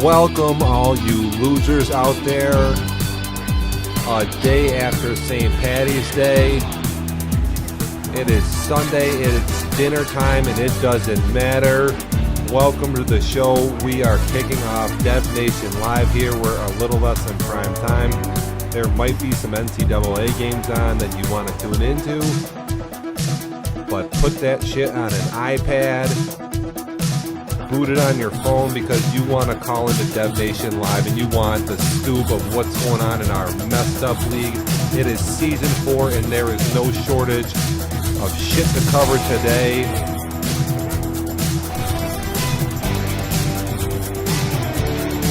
Welcome all you losers out there. A day after St. Patty's Day. It is Sunday, it's dinner time, and it doesn't matter. Welcome to the show. We are kicking off Dev Nation Live here. We're a little less than prime time. There might be some NCAA games on that you want to tune into. But put that shit on an iPad. Boot it on your phone because you want to call into Dev Nation Live and you want the scoop of what's going on in our messed up league. It is season 4 and there is no shortage of shit to cover today.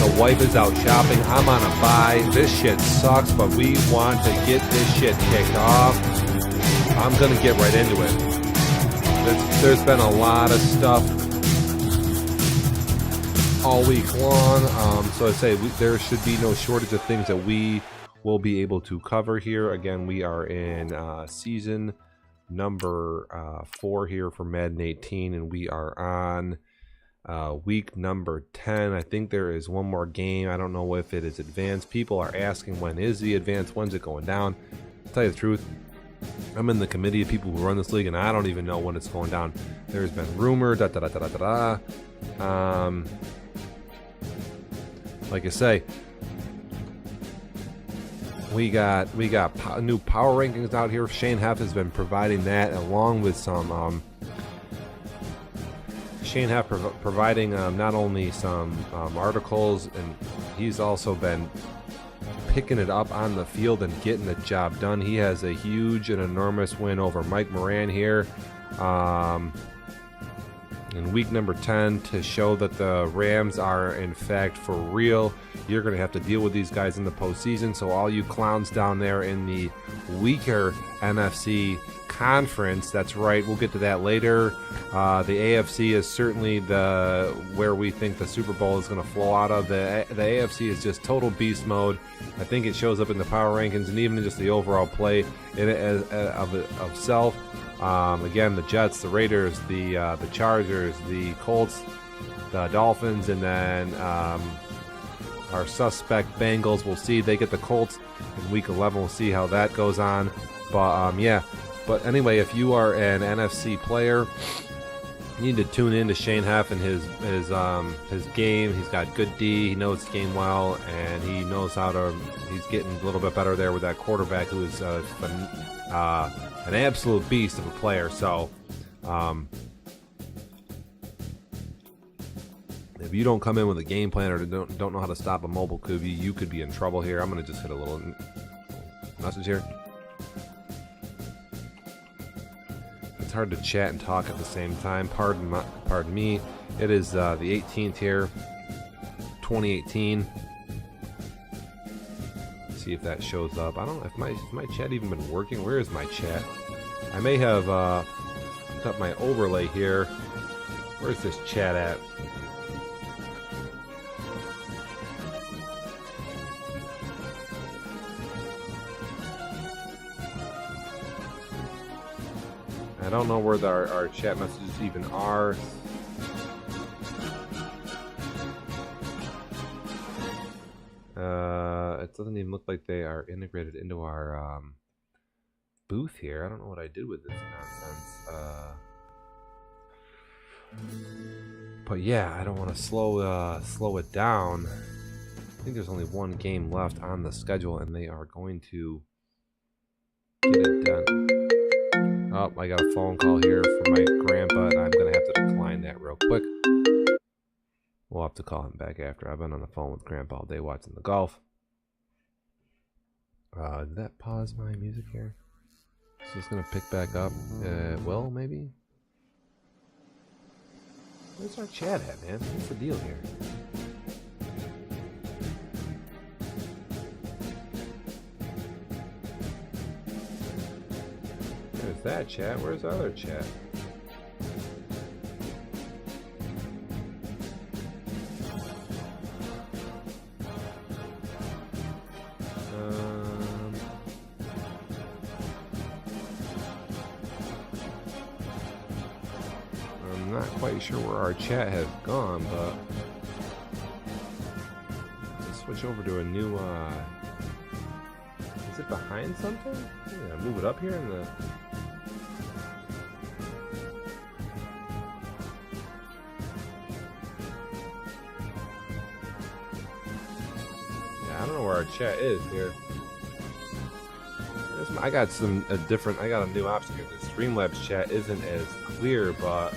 The wife is out shopping. I'm on a buy. This shit sucks, but we want to get this shit kicked off. I'm going to get right into it. There's been a lot of stuff all week long, so I say there should be no shortage of things that we will be able to cover here. Again, we are in season number 4 here for Madden 18, and we are on week number 10. I think there is one more game. I don't know if it is advanced. People are asking when is the advanced, when's it going down. To tell you the truth, I'm in the committee of people who run this league, and I don't even know when it's going down. There's been rumor, like I say, we got new power rankings out here. Shane Heff has been providing that, along with some Shane Heff providing not only some articles, and he's also been picking it up on the field and getting the job done. He has a huge and enormous win over Mike Moran here in week number 10 to show that the Rams are in fact for real. You're going to have to deal with these guys in the postseason. So all you clowns down there in the weaker NFC conference, that's right, we'll get to that later. The AFC is certainly where we think the Super Bowl is going to flow out of. The AFC is just total beast mode. I think it shows up in the power rankings and even in just the overall play of self. Again, the Jets, the Raiders, the Chargers, the Colts, the Dolphins, and then our suspect Bengals. We'll see. They get the Colts in week 11. We'll see how that goes on. But yeah. But anyway, if you are an NFC player, you need to tune in to Shane Heff and his game. He's got good D. He knows the game well, and he knows how to. He's getting a little bit better there with that quarterback who is an absolute beast of a player. So if you don't come in with a game plan or don't know how to stop a mobile QB, you could be in trouble here. I'm going to just hit a little message here. It's hard to chat and talk at the same time. Pardon me. It is the 18th here, 2018. See if that shows up. I don't know if my chat even been working. Where is my chat? I may have got my overlay here. Where's this chat at? I don't know where our chat messages even are. It doesn't even look like they are integrated into our booth here. I don't know what I did with this nonsense. But yeah, I don't want to slow it down. I think there's only one game left on the schedule, and they are going to get it done. Oh, I got a phone call here from my grandpa, and I'm going to have to decline that real quick. We'll have to call him back after. I've been on the phone with grandpa all day watching the golf. Did that pause my music here? Is this gonna pick back up? Well, maybe. Where's our chat at, man? What's the deal here? There's that chat. Where's the other chat? I'm not quite sure where our chat has gone, but let's switch over to a new. Is it behind something? Yeah, move it up here in the. I don't know where our chat is here. I got I got a new option here. The Streamlabs chat isn't as clear, but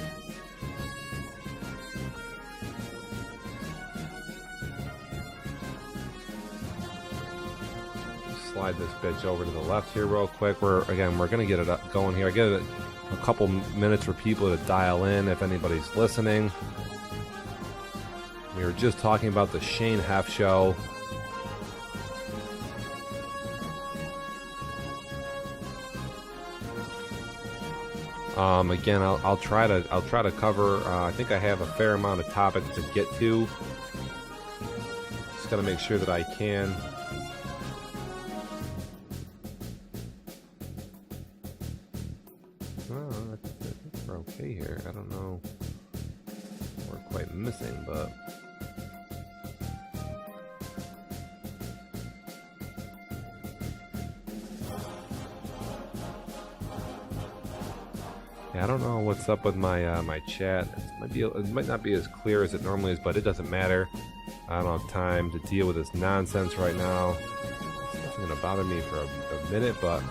slide this bitch over to the left here real quick. We're gonna get it up going here. I get it a couple minutes for people to dial in if anybody's listening. We were just talking about the Shane Heff show. Again, I'll try to cover. I think I have a fair amount of topics to get to. Just gotta make sure that I can. Oh, I think we're okay here. I don't know. We're quite missing, but. Yeah, I don't know what's up with my my chat. It might not be as clear as it normally is, but it doesn't matter. I don't have time to deal with this nonsense right now. It's not going to bother me for a minute, but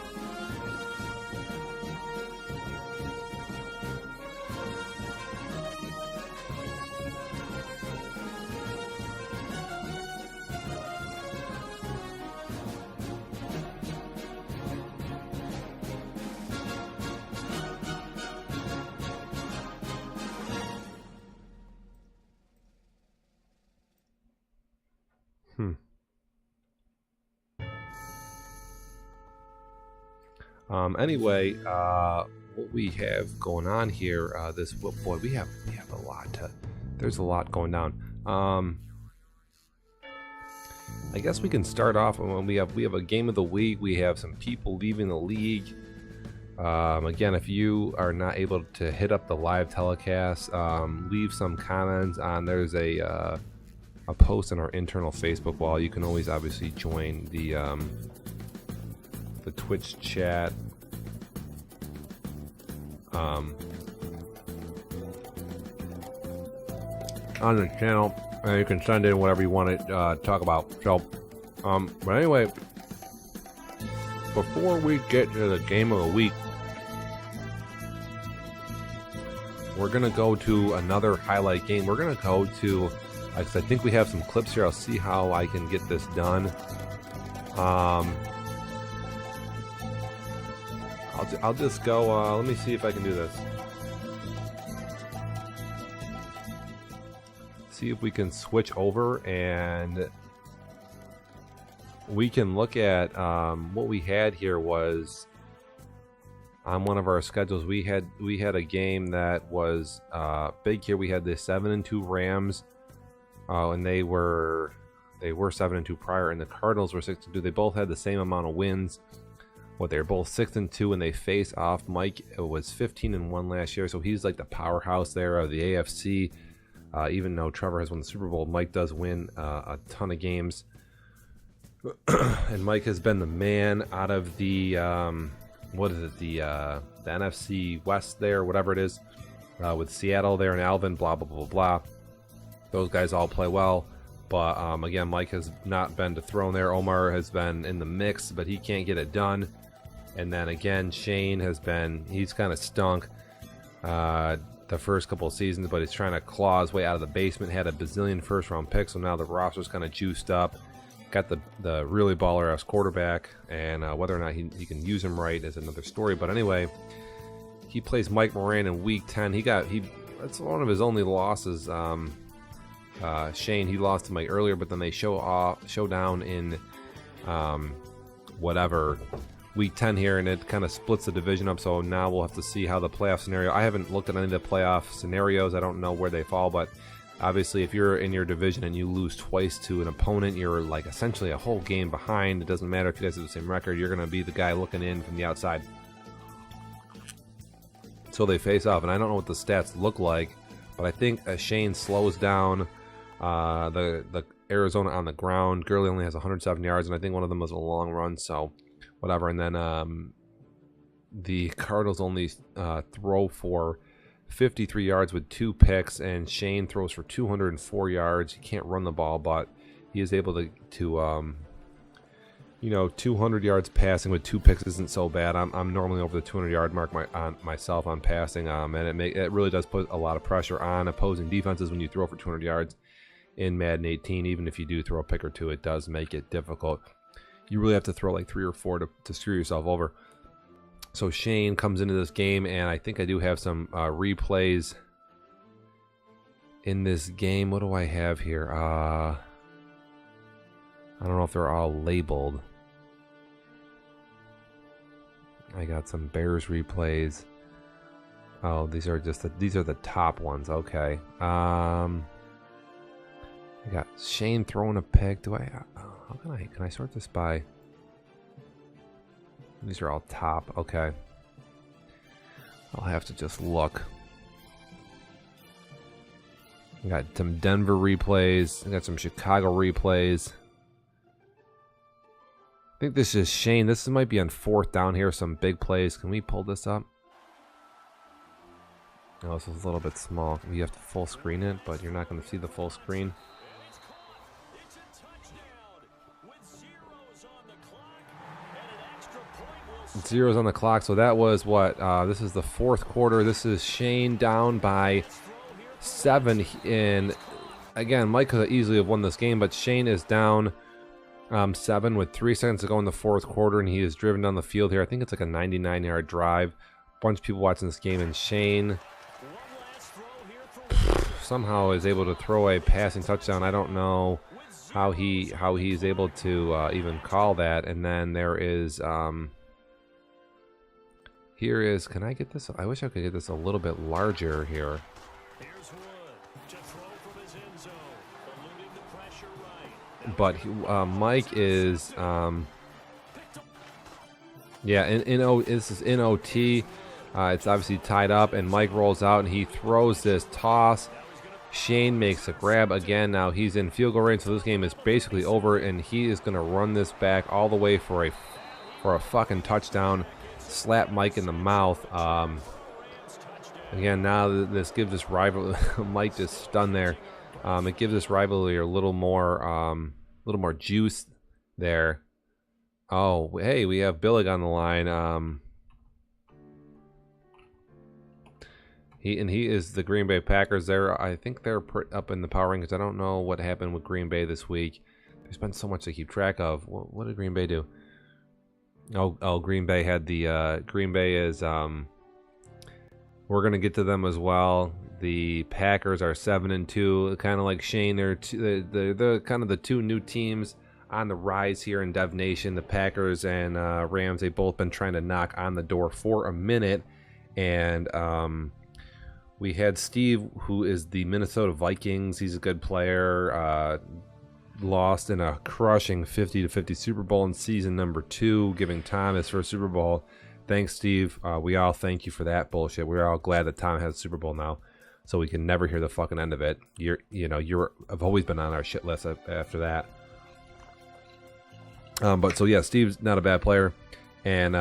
anyway, what we have going on here, boy, we have a lot there's a lot going down. I guess we can start off when we have a game of the week. We have some people leaving the league. Again, if you are not able to hit up the live telecast, leave some comments on. There's a post on our internal Facebook wall. You can always obviously join the Twitch chat. On the channel, and you can send in whatever you want to talk about. So, but anyway, before we get to the game of the week, we're gonna go to another highlight game. We're gonna go to, I think we have some clips here. I'll see how I can get this done. I'll just go, let me see if I can do this. See if we can switch over and we can look at what we had here was on one of our schedules. We had a game that was big here. We had the 7-2 Rams, and they were 7-2 prior, and the Cardinals were 6-2. They both had the same amount of wins. They're both 6-2, and they face off. Mike was 15-1 last year, so he's like the powerhouse there of the AFC. Even though Trevor has won the Super Bowl, Mike does win a ton of games, and Mike has been the man out of the the NFC West there, whatever it is, with Seattle there and Alvin, blah blah blah blah. Those guys all play well. But again, Mike has not been dethroned there. Omar has been in the mix, but he can't get it done. And then again, Shane he's kind of stunk the first couple of seasons, but he's trying to claw his way out of the basement. Had a bazillion first round picks, so now the roster's kind of juiced up. got the really baller-ass quarterback, and whether or not he can use him right is another story. But anyway, he plays Mike Moran in Week 10. That's one of his only losses. Shane, he lost to Mike earlier, but then they show down in whatever Week 10 here, and it kind of splits the division up. So now we'll have to see how the playoff scenario. I haven't looked at any of the playoff scenarios. I don't know where they fall, but obviously, if you're in your division and you lose twice to an opponent, you're like essentially a whole game behind. It doesn't matter if you guys have the same record. You're going to be the guy looking in from the outside. So they face off, and I don't know what the stats look like, but I think Shane slows down the Arizona on the ground. Gurley only has 107 yards, and I think one of them was a long run, so whatever. And then the Cardinals only throw for 53 yards with 2 picks, and Shane throws for 204 yards. He can't run the ball, but he is able to 200 yards passing with 2 picks isn't so bad. I'm normally over the 200-yard mark myself on passing, and it really does put a lot of pressure on opposing defenses when you throw for 200 yards in Madden 18. Even if you do throw a pick or two, it does make it difficult. You really have to throw like 3 or 4 to screw yourself over. So Shane comes into this game, and I think I do have some replays in this game. What do I have here? I don't know if they're all labeled. I got some Bears replays. Oh, these are the top ones. Okay. I got Shane throwing a pick. How can I sort this by? These are all top. Okay. I'll have to just look. I got some Denver replays. I got some Chicago replays. I think this is Shane. This might be on 4th down here. Some big plays. Can we pull this up? Oh, this is a little bit small. You have to full screen it, but you're not going to see the full screen. Zeros on the clock. So that was what? This is the 4th quarter. This is Shane down by 7. And again, Mike could easily have won this game, but Shane is down 7 with 3 seconds to go in the 4th quarter, and he is driven down the field here. I think it's like a 99-yard drive. Bunch of people watching this game, and Shane somehow is able to throw a passing touchdown. I don't know how he's able to even call that. And then there is here is, can I get this? I wish I could get this a little bit larger here. But Mike is, this is in OT. It's obviously tied up, and Mike rolls out, and he throws this toss. Shane makes a grab again. Now he's in field goal range, so this game is basically over, and he is going to run this back all the way for a fucking touchdown. Slap Mike in the mouth. Again, now this gives this rival. Mike just stunned there. It gives this rivalry a little more juice there. Oh, hey, we have Billig on the line. He is the Green Bay Packers. I think they're up in the power rankings. I don't know what happened with Green Bay this week. There's been so much to keep track of. What did Green Bay do? Oh, Green Bay had the Green Bay is we're gonna get to them as well. The Packers are 7-2, kind of like Shane. They're kind of the 2 new teams on the rise here in Dev Nation. The Packers and Rams, they've both been trying to knock on the door for a minute, and we had Steve, who is the Minnesota Vikings. He's a good player. Lost in a crushing 50-50 Super Bowl in season number 2, giving Tom his first Super Bowl. Thanks, Steve. We all thank you for that bullshit. We're all glad that Tom has a Super Bowl now, so we can never hear the fucking end of it. I've always been on our shit list after that. But so yeah, Steve's not a bad player, and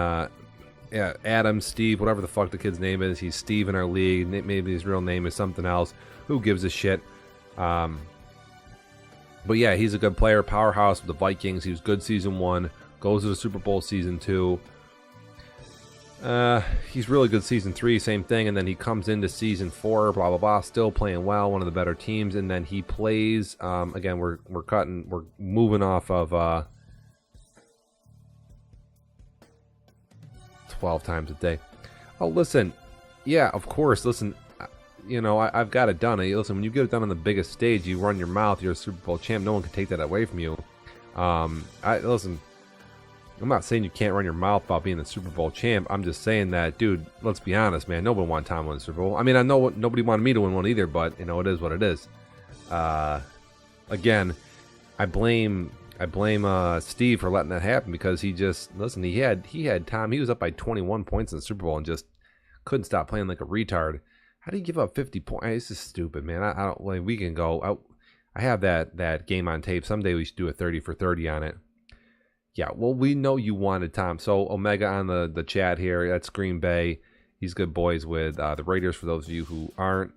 Adam, Steve, whatever the fuck the kid's name is, he's Steve in our league. Maybe his real name is something else. Who gives a shit? But yeah, he's a good player, powerhouse with the Vikings. He was good season 1, goes to the Super Bowl season 2. He's really good season 3, same thing, and then he comes into season 4, blah blah blah, still playing well, one of the better teams, and then he plays. Again, we're moving off of 12 times a day. Oh, listen, yeah, of course. Listen, you know, I've got it done. Listen, when you get it done on the biggest stage, you run your mouth. You're a Super Bowl champ. No one can take that away from you. Listen. I'm not saying you can't run your mouth about being the Super Bowl champ. I'm just saying that, dude, let's be honest, man. Nobody wanted Tom to win the Super Bowl. I mean, I know nobody wanted me to win one either, but, you know, it is what it is. Again, I blame Steve for letting that happen because he just, listen, he had Tom. He was up by 21 points in the Super Bowl and just couldn't stop playing like a retard. How do you give up 50 points? This is stupid, man. I don't, like, we can go. I have that game on tape. Someday we should do a 30 for 30 on it. Yeah, well, we know you wanted Tom. So Omega on the chat here, that's Green Bay. He's good boys with the Raiders, for those of you who aren't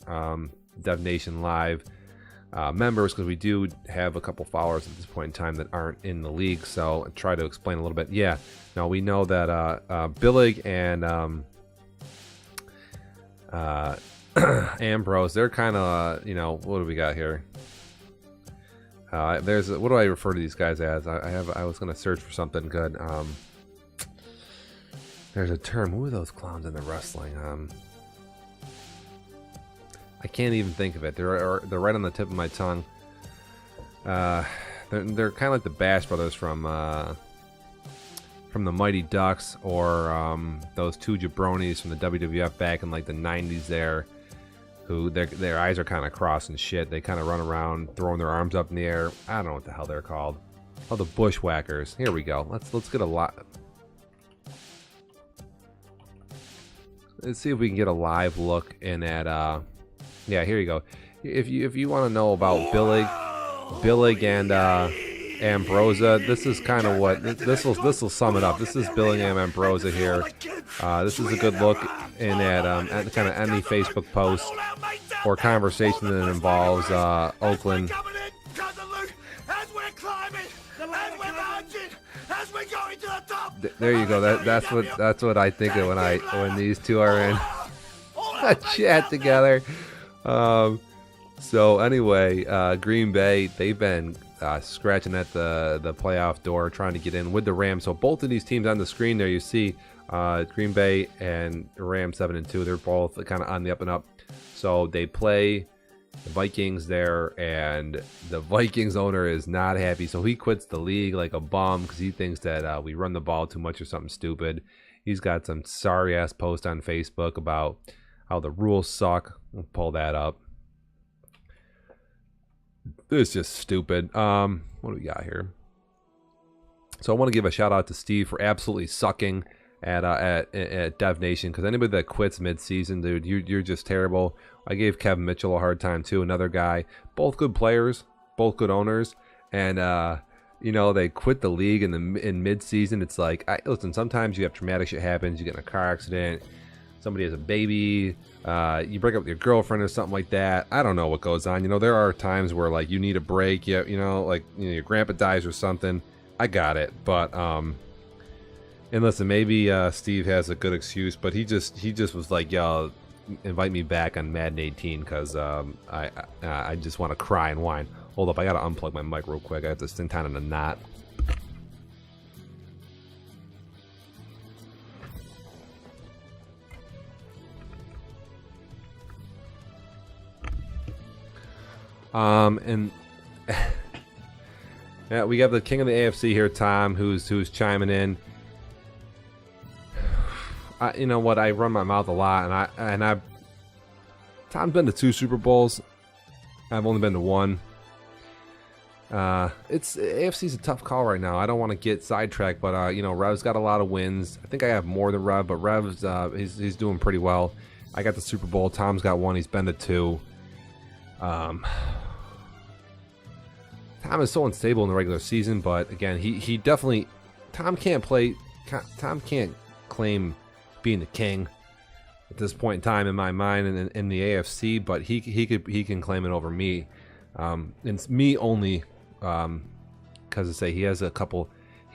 Dev Nation Live members, because we do have a couple followers at this point in time that aren't in the league. So I'll try to explain a little bit. Yeah, no, we know that Billig and Ambrose, they're kind of, you know, what do we got here? What do I refer to these guys as? I was gonna search for something good. There's a term. Who are those clowns in the wrestling? I can't even think of it. They're right on the tip of my tongue. They're kind of like the Bash Brothers from the Mighty Ducks, or those two jabronis from the WWF back in like the 90s there. Who their eyes are kind of crossed and shit. They kind of run around throwing their arms up in the air. I don't know what the hell they're called. Oh, the Bushwhackers. Here we go. Let's get a lot. Let's see if we can get a live look in at. Yeah, here you go. If you want to know about Billig and Ambrosia, this is kind of what this will sum it up. This is Billig and Ambrosia here. This is a good look in at kind of any Facebook post or conversation that involves Oakland. There you go. That's what I think of when these two are in a chat together. So anyway, Green Bay, they've been scratching at the playoff door, trying to get in with the Rams. So both of these teams on the screen there, you see Green Bay and Rams 7-2. They're both kind of on the up and up. So they play the Vikings there, and the Vikings owner is not happy. So he quits the league like a bum because he thinks that we run the ball too much or something stupid. He's got some sorry ass post on Facebook about how the rules suck. We'll pull that up. This is just stupid. What do we got here? So I want to give a shout out to Steve for absolutely sucking at Dev Nation, because anybody that quits mid-season, dude, you're just terrible. I gave Kevin Mitchell a hard time too, another guy. Both good players, both good owners, and you know, they quit the league in mid-season. It's like, listen, sometimes you have traumatic shit happens. You get in a car accident, somebody has a baby, you break up with your girlfriend or something like that. I don't know what goes on. You know, there are times where like you need a break. You know, like, you know, your grandpa dies or something. I got it, but and listen, maybe Steve has a good excuse, but he just was like, yo, invite me back on Madden 18 because I just want to cry and whine. Hold up, I gotta unplug my mic real quick. I have this thing tied in a knot. And yeah, we got the king of the AFC here, Tom, who's chiming in. You know what? I run my mouth a lot, and Tom's been to 2 Super Bowls. I've only been to 1. AFC's a tough call right now. I don't want to get sidetracked, but you know, Rev's got a lot of wins. I think I have more than Rev, but Rev's he's doing pretty well. I got the Super Bowl. Tom's got 1. He's been to 2. Tom is so unstable in the regular season, but again, he definitely, Tom can't claim being the king at this point in time in my mind and in the AFC, but he can claim it over me. And it's me only, because I say he has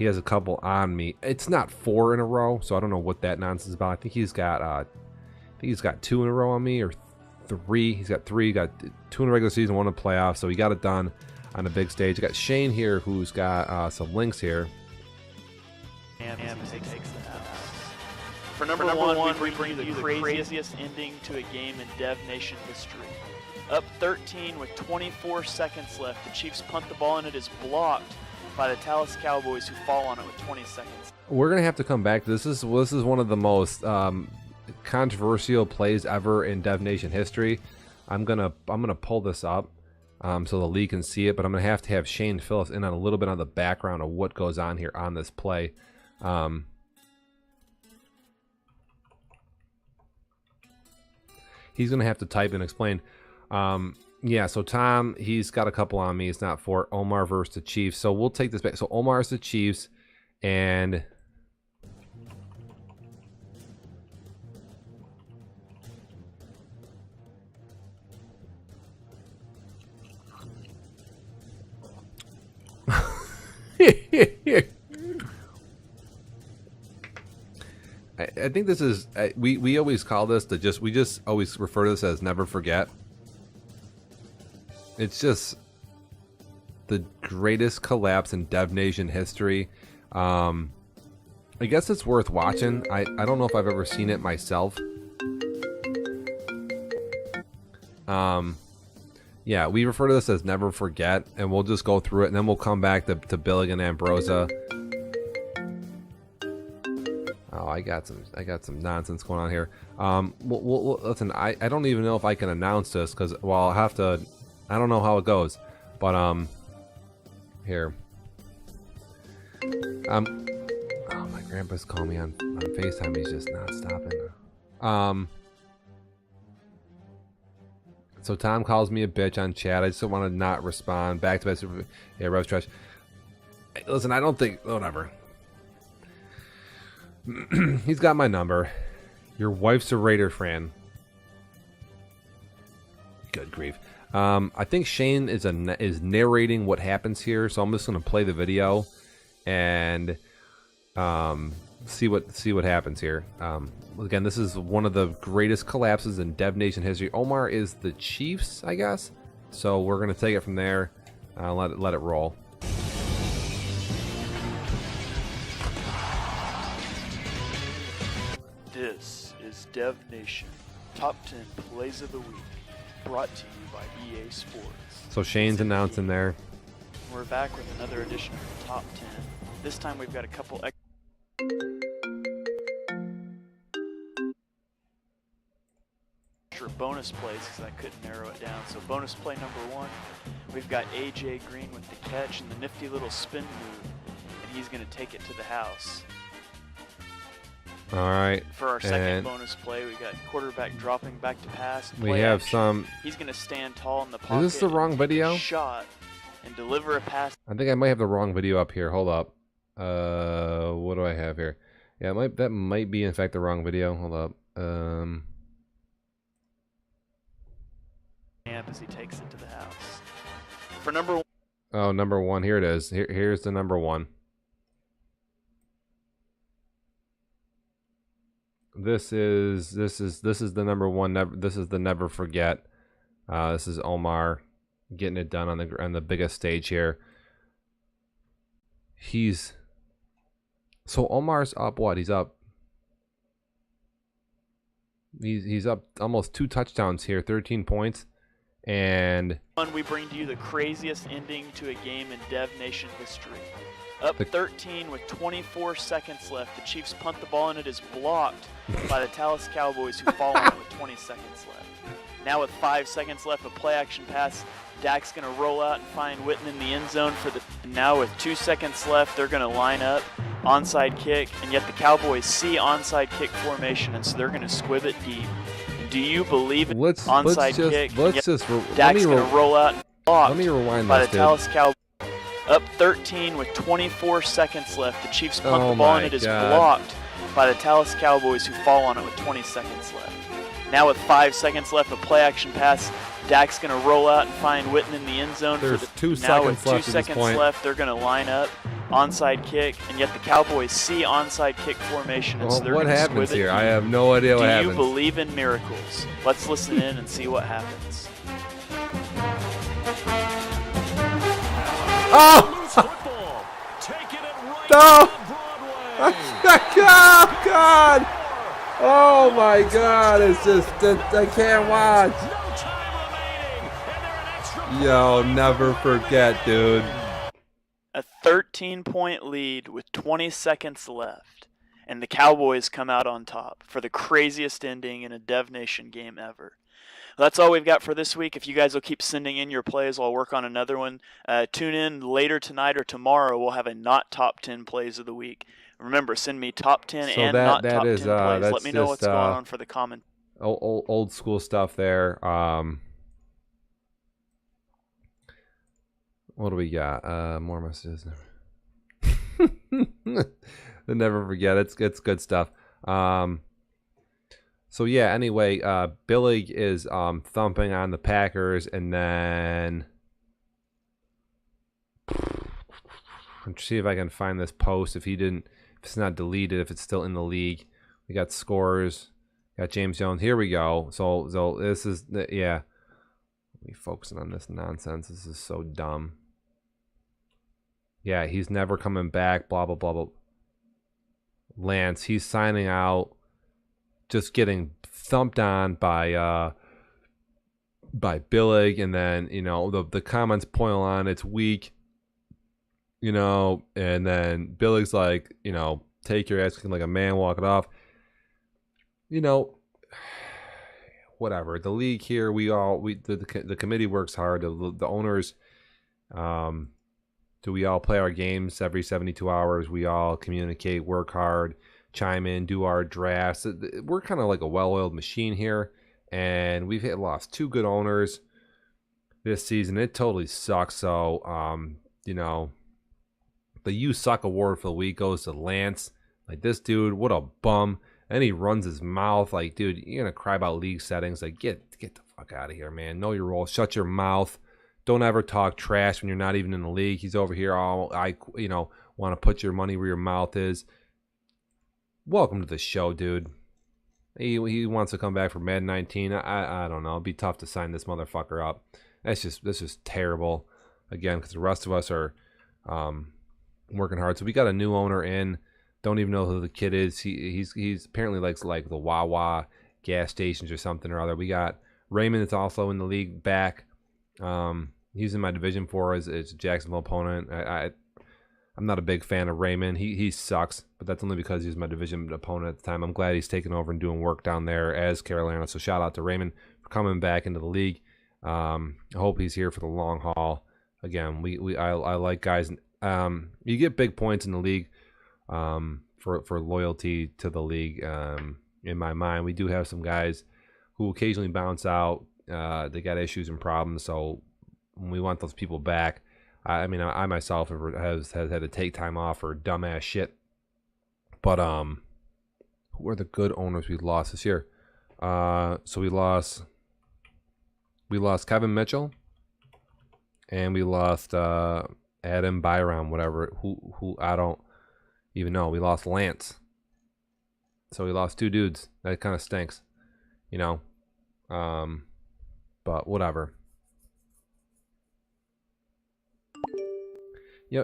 He has a couple on me. It's not 4 in a row, so I don't know what that nonsense is about. I think he's got 2 in a row on me, or 3. He's got 3. Got 2 in the regular season, 1 in the playoffs. So he got it done on a big stage. I got Shane here, who's got some links here. For number one, we bring you the craziest ending to a game in Dev Nation history. Up 13 with 24 seconds left. The Chiefs punt the ball and it is blocked by the Dallas Cowboys, who fall on it with 20 seconds. We're gonna have to come back to this. This is one of the most controversial plays ever in Dev Nation history. I'm gonna pull this up so the league can see it, but I'm gonna have to have Shane fill us in on a little bit on the background of what goes on here on this play. He's gonna have to type and explain. Yeah, so Tom, he's got a couple on me. It's not 4. Omar versus the Chiefs. So we'll take this back. So Omar's the Chiefs, and I think this is we always call this we just always refer to this as never forget. It's just the greatest collapse in Dev Nation history. I guess it's worth watching. I don't know if I've ever seen it myself. Yeah, we refer to this as never forget, and we'll just go through it, and then we'll come back to Billig and Ambrosia. Oh, I got some nonsense going on here. Listen, I don't even know if I can announce this because, well, I'll have to. I don't know how it goes, but here. Oh, my grandpa's calling me on FaceTime. He's just not stopping. So Tom calls me a bitch on chat. I just want to not respond. Back to bed. Yeah, Rev's trash. Listen, I don't think whatever. He's got my number. Your wife's a Raider fan. Good grief. I think Shane is narrating what happens here, so I'm just going to play the video and see what happens here. Again, this is one of the greatest collapses in Dev Nation history. Omar is the Chiefs, I guess. So we're going to take it from there. Let it roll. This is Dev Nation Top 10 Plays of the Week, brought to you by EA Sports. So Shane's announcing there. We're back with another edition of the Top 10. This time we've got a couple extra bonus plays because I couldn't narrow it down. So bonus play number 1, we've got AJ Green with the catch and the nifty little spin move, and he's going to take it to the house. All right. For our second bonus play, we got quarterback dropping back to pass. We have action. some. He's going to stand tall in the pocket. Is this the wrong video? Shot and deliver a pass. I think I might have the wrong video up here. Hold up. What do I have here? Yeah, that might be in fact the wrong video. Hold up. As he takes it to the house. For number 1. Oh, number 1. Here it is. Here's the number 1. This is the number 1. This is the never forget. This is Omar getting it done on the biggest stage here. So Omar's up what? He's up almost 2 touchdowns here, 13 points. And we bring to you the craziest ending to a game in Dev Nation history. Up 13 with 24 seconds left. The Chiefs punt the ball and it is blocked by the Dallas Cowboys, who fall on it with 20 seconds left. Now with 5 seconds left, a play action pass. Dak's going to roll out and find Witten in the end zone for the. Now with 2 seconds left, they're going to line up onside kick, and yet the Cowboys see onside kick formation, and so they're going to squib it deep. Do you believe it? Onside kick. Dak's going to roll out and blocked by the Dallas Cowboys. Up 13 with 24 seconds left. The Chiefs punt the ball and it is blocked by the Dallas Cowboys, who fall on it with 20 seconds left. Now with 5 seconds left, a play action pass. Dak's going to roll out and find Witten in the end zone. There's for the, 2 now seconds with 2 left seconds left, they're going to line up onside kick, and yet the Cowboys see onside kick formation, and so they're what going to happens squiv it. here? I have no idea what happens. Do you believe in miracles? Let's listen in and see what happens. Oh! No! Oh, God! Oh, my God. It's just, I can't watch. Yo, never forget, dude. A 13-point lead with 20 seconds left, and the Cowboys come out on top for the craziest ending in a Dev Nation game ever. That's all we've got for this week. If you guys will keep sending in your plays, I'll work on another one. Tune in later tonight or tomorrow. We'll have a not top 10 plays of the week. Remember, send me top 10 and not top 10 plays. Let me know what's going on for the comment. Old school stuff there. What do we got? More messages. Never forget. It's good stuff. So yeah, anyway, Billig is thumping on the Packers, and then let's see if I can find this post. If it's not deleted, if it's still in the league. We got scores. Got James Jones. Here we go. So this is yeah. We focusing on this nonsense. This is so dumb. Yeah, he's never coming back. Blah blah blah blah. Lance, he's signing out. Just getting thumped on by Billig, and then the comments point on it's weak, and then Billig's like, take your ass like a man, walk it off. Whatever. The league here, the committee works hard. The owners, we all play our games every 72 hours. We all communicate, work hard, chime in, do our drafts. We're kind of like a well-oiled machine here, and we've lost 2 good owners this season. It totally sucks. So, the You Suck award for the week goes to Lance. Like, this dude, what a bum. And he runs his mouth like, dude, you're gonna cry about league settings. Like, get the fuck out of here, man. Know your role. Shut your mouth. Don't ever talk trash when you're not even in the league. He's over here all want to put your money where your mouth is. Welcome to the show, dude. He wants to come back for Madden 19. I don't know. It'd be tough to sign this motherfucker up. This is terrible. Again, because the rest of us are working hard. So we got a new owner in. Don't even know who the kid is. He's apparently likes like the Wawa gas stations or something or other. We got Raymond that's also in the league back. He's in my division 4 as a Jacksonville opponent. I'm not a big fan of Raymond. He sucks, but that's only because he's my division opponent at the time. I'm glad he's taking over and doing work down there as Carolina. So shout out to Raymond for coming back into the league. I hope he's here for the long haul. Again, I like guys. You get big points in the league for loyalty to the league. In my mind, we do have some guys who occasionally bounce out. They got issues and problems, so we want those people back. I myself has had to take time off for dumbass shit. But who are the good owners we lost this year? So we lost Kevin Mitchell, and we lost Adam Byram, whatever. Who I don't even know. We lost Lance. So we lost 2 dudes. That kind of stinks, but whatever.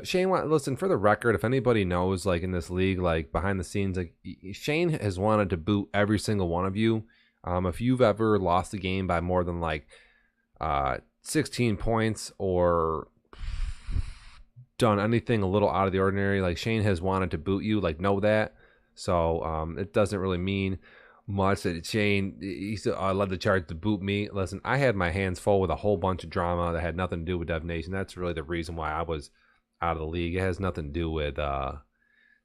Shane, listen, for the record, if anybody knows, like, in this league, like, behind the scenes, like, Shane has wanted to boot every single one of you. If you've ever lost a game by more than, 16 points or done anything a little out of the ordinary, like, Shane has wanted to boot you, like, know that. So, it doesn't really mean much that Shane, he led the charge to boot me. Listen, I had my hands full with a whole bunch of drama that had nothing to do with Dev Nation. That's really the reason why I was out of the league. It has nothing to do with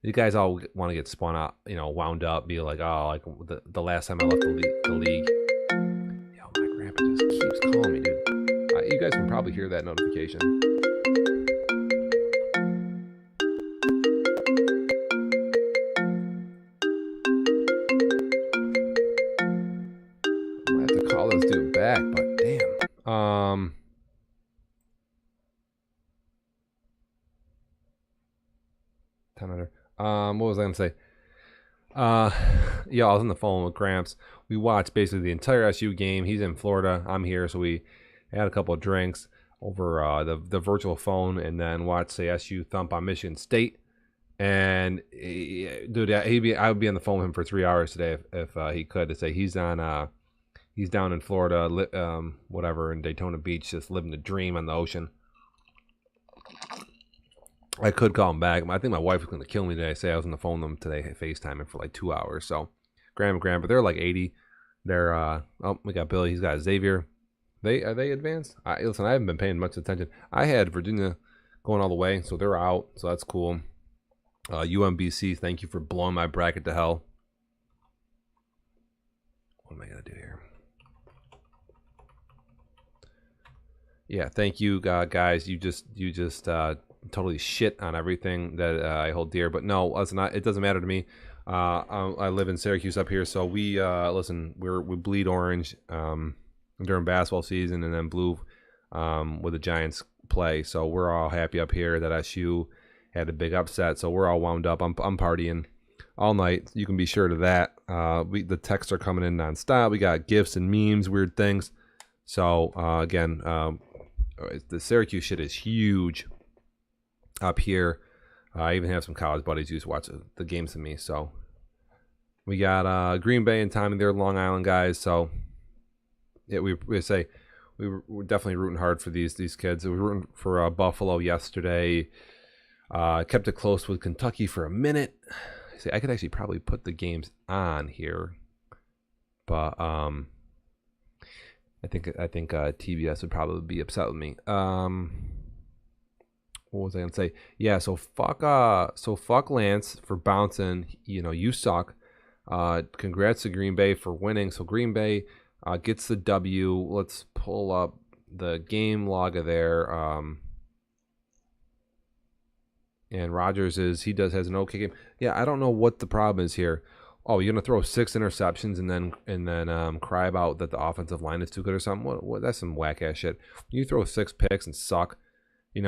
you guys all want to get spun out, wound up, be like, oh, like the last time I left the league. Yo, my grandpa just keeps calling me, dude. You guys can probably hear that notification. I might have to call this dude back, but damn. What was I gonna say? Yeah, I was on the phone with Gramps. We watched basically the entire SU game. He's in Florida. I'm here, so we had a couple of drinks over the virtual phone, and then watched the SU thump on Michigan State. And dude, I would be on the phone with him for 3 hours today if he could. To say he's down in Florida, whatever, in Daytona Beach, just living the dream on the ocean. I could call him back. I think my wife was going to kill me today. Say I was on the phone with them today, FaceTiming for like 2 hours. So, Graham, but they're like 80. They're oh, we got Billy. He's got Xavier. Are they advanced? Listen, I haven't been paying much attention. I had Virginia going all the way, so they're out. So that's cool. UMBC, thank you for blowing my bracket to hell. What am I gonna do here? Yeah, thank you, guys. You just totally shit on everything that I hold dear. But no, listen, it doesn't matter to me. I live in Syracuse up here, so we listen. We bleed orange during basketball season, and then blue with the Giants play. So we're all happy up here that SU had a big upset. So we're all wound up. I'm partying all night. You can be sure to that. The texts are coming in nonstop. We got gifts and memes, weird things. So again, the Syracuse shit is huge up here. I even have some college buddies who used to watch the games with me. So we got Green Bay and Tommy. They're Long Island guys. So yeah, we say we're definitely rooting hard for these kids. We were rooting for Buffalo yesterday. Kept it close with Kentucky for a minute. See, I could actually probably put the games on here, but I think TBS would probably be upset with me. What was I gonna say? Yeah, so fuck Lance for bouncing. You suck. Congrats to Green Bay for winning. So Green Bay gets the W. Let's pull up the game log of there. And Rodgers has an okay game. Yeah, I don't know what the problem is here. Oh, you're gonna throw 6 interceptions and then cry about that the offensive line is too good or something? What? That's some whack ass shit. You throw 6 picks and suck. It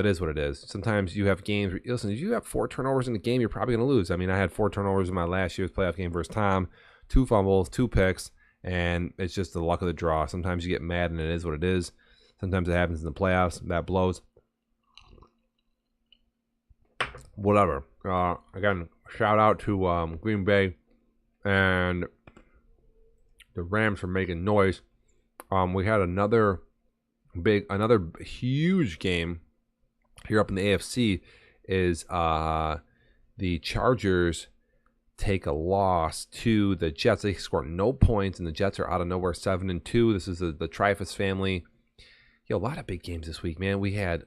is what it is. Sometimes you have games. Listen, if you have 4 turnovers in the game, you're probably gonna lose. I mean, I had 4 turnovers in my last year's playoff game versus Tom, 2 fumbles, 2 picks, and it's just the luck of the draw. Sometimes you get mad and it is what it is. Sometimes it happens in the playoffs. That blows. Whatever. Again, shout out to Green Bay and the Rams for making noise. We had another huge game here up in the AFC. Is the Chargers take a loss to the Jets. They scored no points, and the Jets are out of nowhere 7-2. This is the Trifus family. A lot of big games this week, man. We had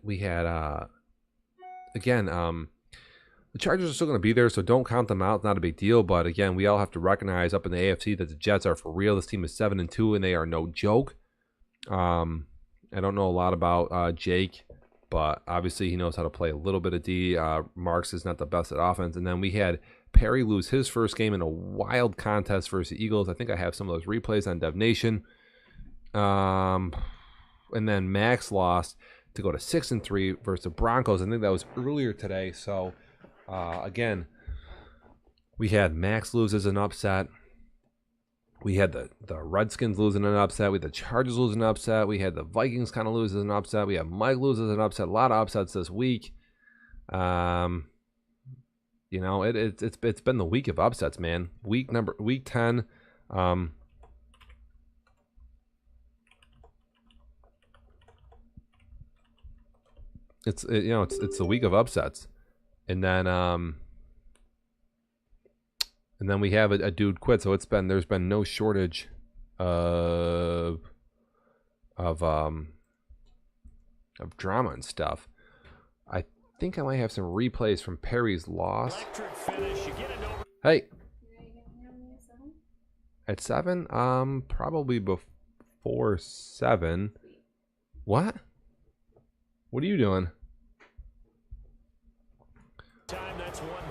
again. The Chargers are still going to be there, so don't count them out. It's not a big deal. But again, we all have to recognize up in the AFC that the Jets are for real. This team is 7-2, and they are no joke. I don't know a lot about Jake, but obviously he knows how to play a little bit of D. Marks is not the best at offense. And then we had Perry lose his first game in a wild contest versus the Eagles. I think I have some of those replays on Dev Nation. And then Max lost to go to 6-3 versus the Broncos. I think that was earlier today. So again, we had Max lose as an upset. We had the Redskins losing an upset. We had the Chargers losing an upset. We had the Vikings kind of lose as an upset. We had Mike lose as an upset. A lot of upsets this week. It's been the week of upsets, man. Week 10. It's the week of upsets. And then we have a dude quit, so there's been no shortage of drama and stuff. I think I might have some replays from Perry's loss. Hey, at 7, probably before 7. What? What are you doing?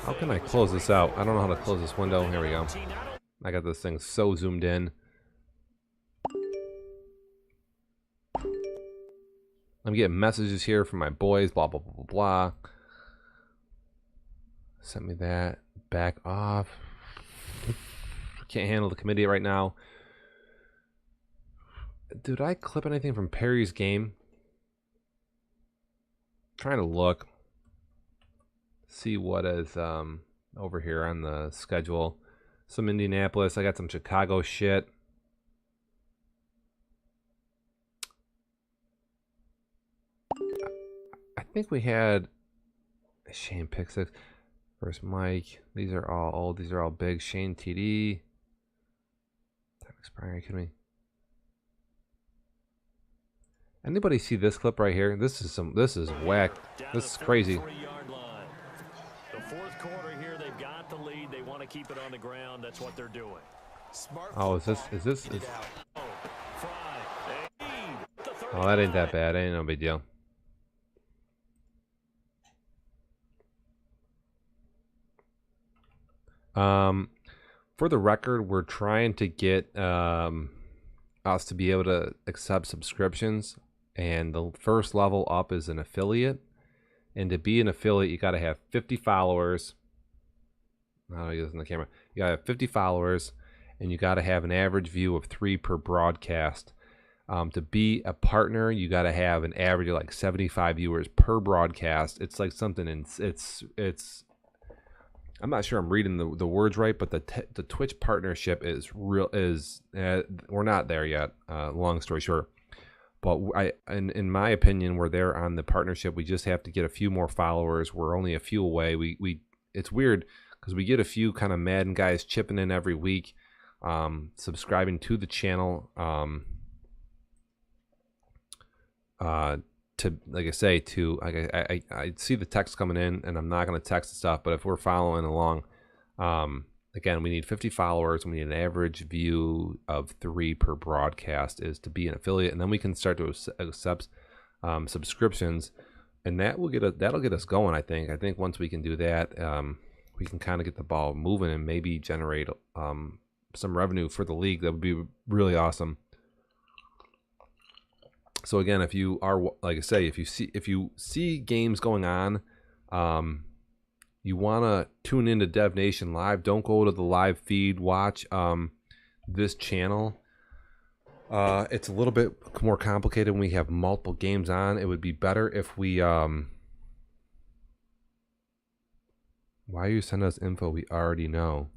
How can I close this out? I don't know how to close this window. Here we go. I got this thing so zoomed in. I'm getting messages here from my boys, blah, blah, blah, blah, blah. Sent me that. Back off. Can't handle the committee right now. Did I clip anything from Perry's game? Trying to look. See what is over here on the schedule. Some Indianapolis. I got some Chicago shit. I think we had Shane pick 6 versus Mike. These are all old. These are all big. Shane TD. Time expiring. Kidding me? Anybody see this clip right here? This is whack. This is crazy. The fourth quarter here, they've got the lead. They want to keep it on the ground. That's what they're doing. Oh, is this? Oh, that ain't that bad. Ain't no big deal. For the record, we're trying to get us to be able to accept subscriptions, and the first level up is an affiliate. And to be an affiliate, you got to have 50 followers. How do I get this in the camera? You got to have 50 followers, and you got to have an average view of 3 per broadcast. To be a partner, you got to have an average of like 75 viewers per broadcast. It's like something in it's. I'm not sure I'm reading the words right, but the Twitch partnership is real. We're not there yet. Long story short. But in my opinion, we're there on the partnership. We just have to get a few more followers. We're only a few away. It's weird because we get a few kind of Madden guys chipping in every week, subscribing to the channel. To like I say, I see the text coming in, and I'm not going to text the stuff. But if we're following along, again, we need 50 followers, and we need an average view of 3 per broadcast is to be an affiliate, and then we can start to accept subscriptions, and that'll get us going. I think once we can do that, we can kind of get the ball moving and maybe generate some revenue for the league. That would be really awesome. So again, if you are, like I say, if you see games going on, you want to tune into Dev Nation Live. Don't go to the live feed. Watch this channel. It's a little bit more complicated when we have multiple games on. It would be better if we... Why you send us info we already know?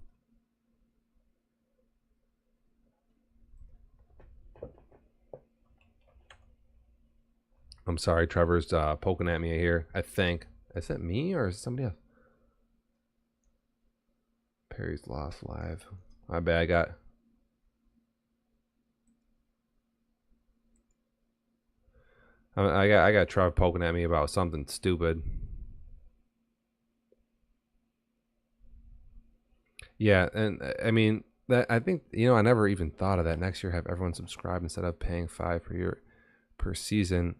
I'm sorry, Trevor's poking at me here. I think. Is that me or is it somebody else? Perry's Lost Live. My bad. I got Trevor poking at me about something stupid. Yeah, and I mean that. I think I never even thought of that. Next year, have everyone subscribe instead of paying $5 per year per season.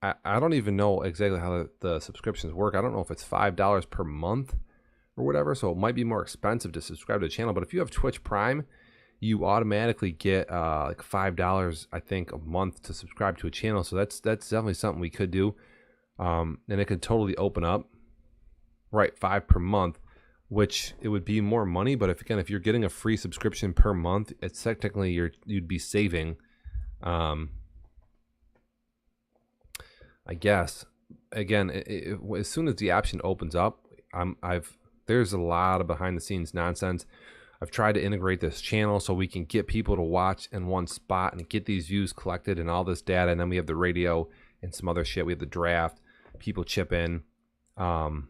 I don't even know exactly how the subscriptions work. I don't know if it's $5 per month or whatever, so it might be more expensive to subscribe to the channel. But if you have Twitch Prime, you automatically get like $5, I think, a month to subscribe to a channel. So that's definitely something we could do, and it could totally open up. Right, $5 per month, which it would be more money. But if you're getting a free subscription per month, it's technically you'd be saving. I guess again, as soon as the option opens up, there's a lot of behind the scenes nonsense. I've tried to integrate this channel so we can get people to watch in one spot and get these views collected and all this data. And then we have the radio and some other shit. We have the draft. People chip in. Right.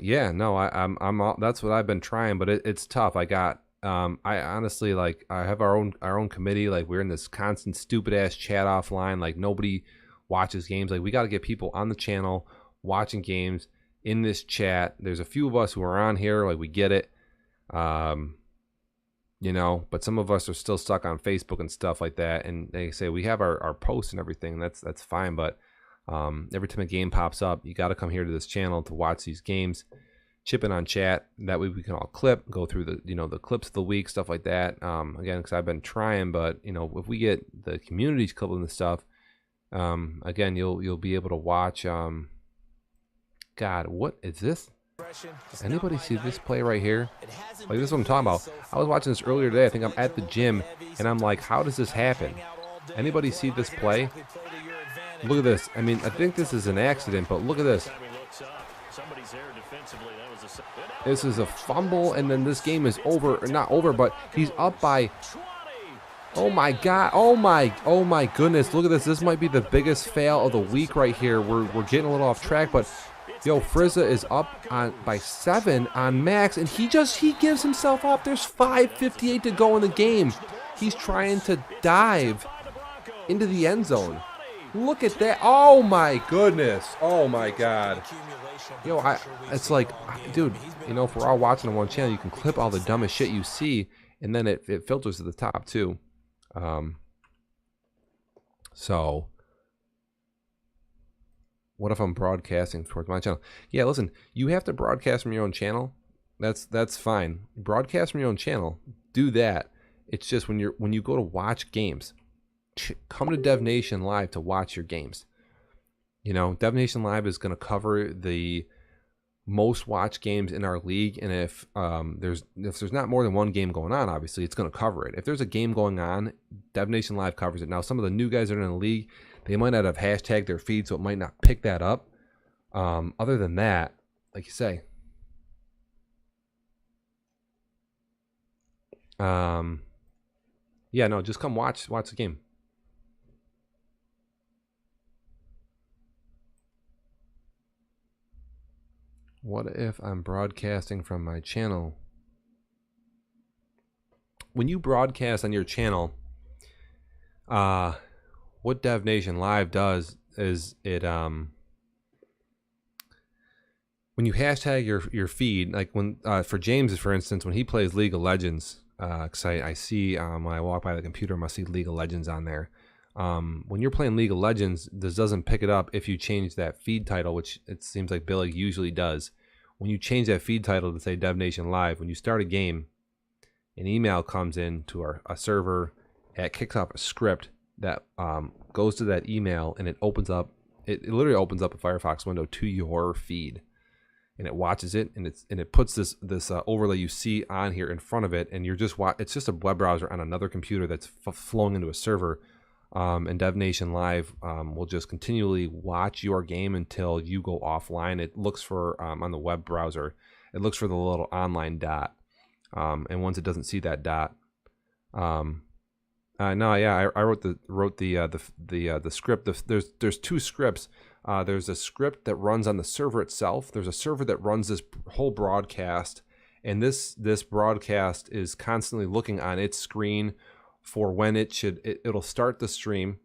Yeah. No. I'm all, that's what I've been trying, but it's tough. I honestly, like, I have our own committee. Like, we're in this constant stupid ass chat offline. Like, nobody watches games. Like, we got to get people on the channel watching games in this chat. There's a few of us who are on here. Like, we get it. But some of us are still stuck on Facebook and stuff like that. And they say we have our posts and everything. That's fine. But every time a game pops up, you got to come here to this channel to watch these games. Chip in on chat. That way we can all go through the clips of the week, stuff like that. Again, because I've been trying, but if we get the communities clipping the stuff, again, you'll be able to watch God, what is this? Anybody see this play right here? Like, this is what I'm talking about. I was watching this earlier today. I think I'm at the gym, and I'm like, how does this happen? Anybody see this play? Look at this. I mean, I think this is an accident, but look at this. This is a fumble, and then this game is over. Or not over, but he's up by... Oh my God! Oh my goodness! Look at this. This might be the biggest fail of the week right here. We're getting a little off track, but yo, Frizza is up by 7 on Max, and he gives himself up. There's 5:58 to go in the game. He's trying to dive into the end zone. Look at that! Oh my goodness! Oh my God! Yo, it's like, dude, you know, if we're all watching on one channel, you can clip all the dumbest shit you see, and then it filters to the top too. So what if I'm broadcasting towards my channel? Yeah, listen, you have to broadcast from your own channel. That's fine. Broadcast from your own channel. Do that. It's just when you go to watch games, come to Dev Nation Live to watch your games. You know, Dev Nation Live is going to cover the most watched games in our league, and if there's not more than one game going on, obviously it's going to cover it. If there's a game going on, Dev Nation Live covers it. Now, some of the new guys that are in the league, they might not have hashtagged their feed, so it might not pick that up. Other than that, like you say, yeah, no, just come watch the game. What if I'm broadcasting from my channel? When you broadcast on your channel, what Dev Nation Live does is it when you hashtag your feed, like when for James, for instance, when he plays League of Legends, because I see when I walk by the computer, I must see League of Legends on there. When you're playing League of Legends, this doesn't pick it up if you change that feed title, which it seems like Billy usually does. When you change that feed title to say Dev Nation Live, when you start a game, an email comes in to a server, it kicks off a script that goes to that email, and it opens up. It literally opens up a Firefox window to your feed, and it watches it, and it puts this overlay you see on here in front of it, and it's just a web browser on another computer that's flowing into a server. And Dev Nation Live will just continually watch your game until you go offline. It looks for on the web browser, it looks for the little online dot, and once it doesn't see that dot, no, yeah, I wrote the script. There's 2 scripts. There's a script that runs on the server itself. There's a server that runs this whole broadcast, and this broadcast is constantly looking on its screen for when it'll start the stream,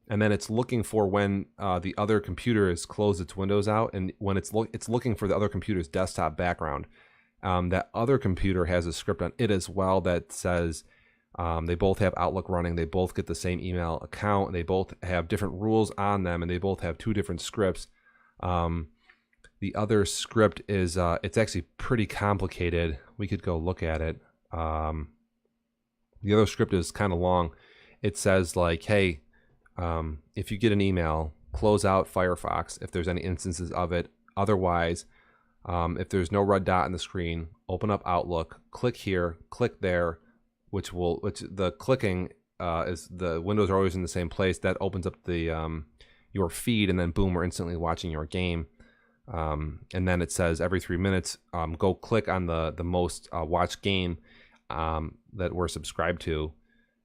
and then it's looking for when the other computer has closed its windows out, and when it's looking for the other computer's desktop background. That other computer has a script on it as well that says they both have Outlook running, they both get the same email account, and they both have different rules on them, and they both have 2 different scripts. The other script is it's actually pretty complicated. We could go look at it. The other script is kind of long. It says like, hey, if you get an email, close out Firefox if there's any instances of it. Otherwise, if there's no red dot on the screen, open up Outlook, click here, click there, which the clicking is the windows are always in the same place. That opens up the your feed, and then boom, we're instantly watching your game. And then it says every 3 minutes, go click on the most watched game that we're subscribed to.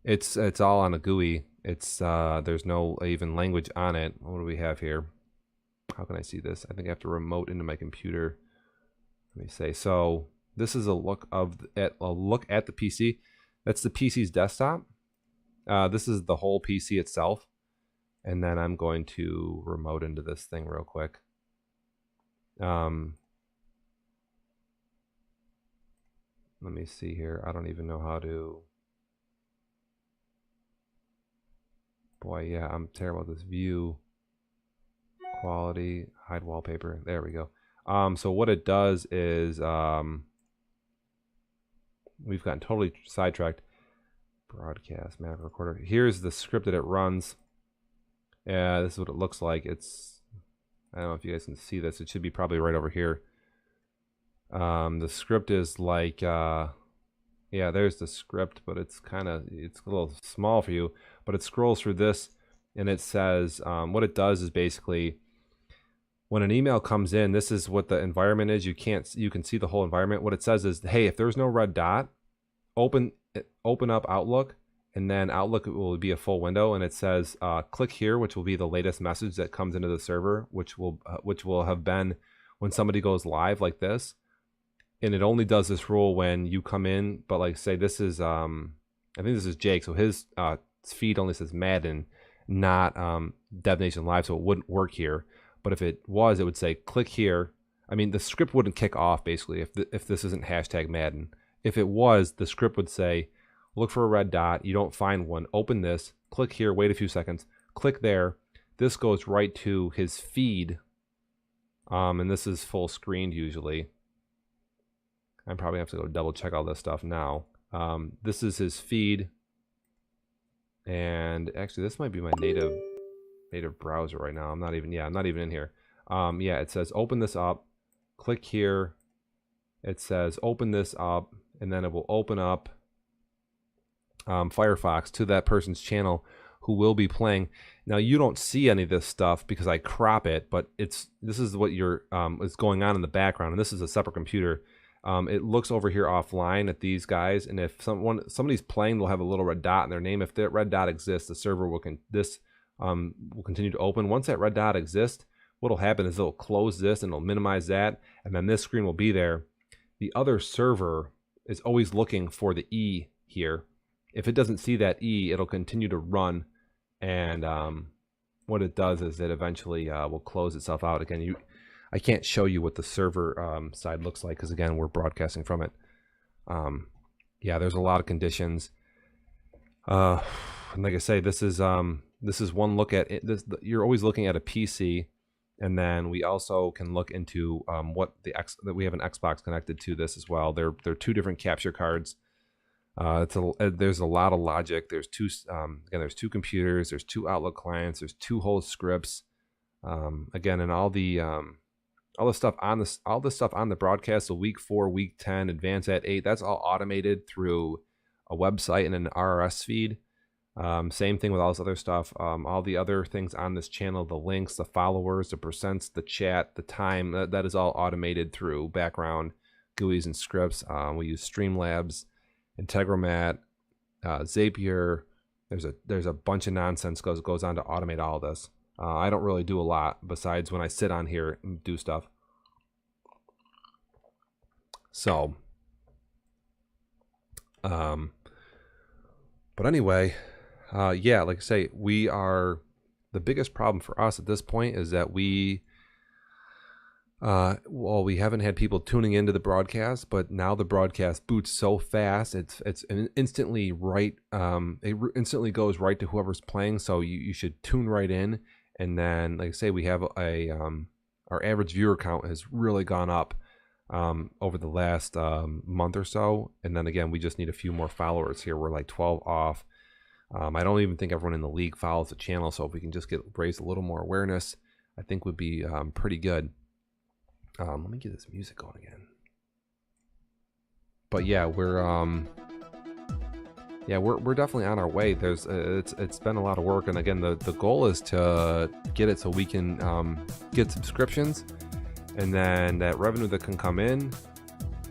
It's all on a GUI. It's there's no even language on it. What do we have here? How can I see this? I think I have to remote into my computer. Let me say. So this is a look at the PC. That's the PC's desktop. This is the whole PC itself. And then I'm going to remote into this thing real quick. Let me see here. I don't even know how to. Boy, yeah, I'm terrible at this. View, quality, hide wallpaper. There we go. So what it does is we've gotten totally sidetracked. Broadcast, Mac recorder. Here's the script that it runs. Yeah, this is what it looks like. I don't know if you guys can see this. It should be probably right over here. The script is like, yeah, there's the script, but it's a little small for you. But it scrolls through this, and it says, what it does is basically, when an email comes in, this is what the environment is. You can see the whole environment. What it says is, hey, if there's no red dot, open up Outlook, and then Outlook will be a full window, and it says click here, which will be the latest message that comes into the server, which will have been when somebody goes live like this. And it only does this rule when you come in, but like say this is I think this is Jake, so his feed only says Madden, not Dev Nation Live, so it wouldn't work here. But if it was, it would say click here. I mean, the script wouldn't kick off basically if this isn't hashtag Madden. If it was, the script would say, look for a red dot. You don't find one. Open this. Click here. Wait a few seconds. Click there. This goes right to his feed. And this is full screened usually. I probably have to go double check all this stuff now. This is his feed. And actually, this might be my native browser right now. I'm not even in here. Yeah, it says open this up. Click here. It says open this up, and then it will open up Firefox to that person's channel who will be playing. Now you don't see any of this stuff because I crop it, but this is what is going on in the background, and this is a separate computer. It looks over here offline at these guys, and if somebody's playing, they'll have a little red dot in their name. If that red dot exists, the server will continue to open. Once that red dot exists, what'll happen is it'll close this and it'll minimize that, and then this screen will be there. The other server is always looking for the E here. If it doesn't see that E, it'll continue to run, and what it does is it eventually will close itself out. Again, I can't show you what the server side looks like because again, we're broadcasting from it. Yeah, there's a lot of conditions. And like I say, this is one look at it. You're always looking at a PC, and then we also can look into that we have an Xbox connected to this as well. They're two different capture cards. There's a lot of logic. There's there's two computers. There's two Outlook clients. There's two whole scripts. Again, and all the stuff on the broadcast. So week 4, week 10, advance at 8. That's all automated through a website and an RSS feed. Same thing with all this other stuff. All the other things on this channel, the links, the followers, the percents, the chat, the time, that is all automated through background GUIs and scripts. We use Streamlabs, Integromat, Zapier. There's a bunch of nonsense goes on to automate all this. I don't really do a lot besides when I sit on here and do stuff. So, but anyway, yeah, like I say, the biggest problem for us at this point is that we haven't had people tuning into the broadcast, but now the broadcast boots so fast, it's instantly right. It instantly goes right to whoever's playing, so you should tune right in. And then, like I say, we have our average viewer count has really gone up over the last month or so. And then again, we just need a few more followers here. We're like 12 off. I don't even think everyone in the league follows the channel, so if we can just raise a little more awareness, I think would be pretty good. Let me get this music going again. But yeah, we're definitely on our way. It's been a lot of work, and again, the goal is to get it so we can get subscriptions, and then that revenue that can come in,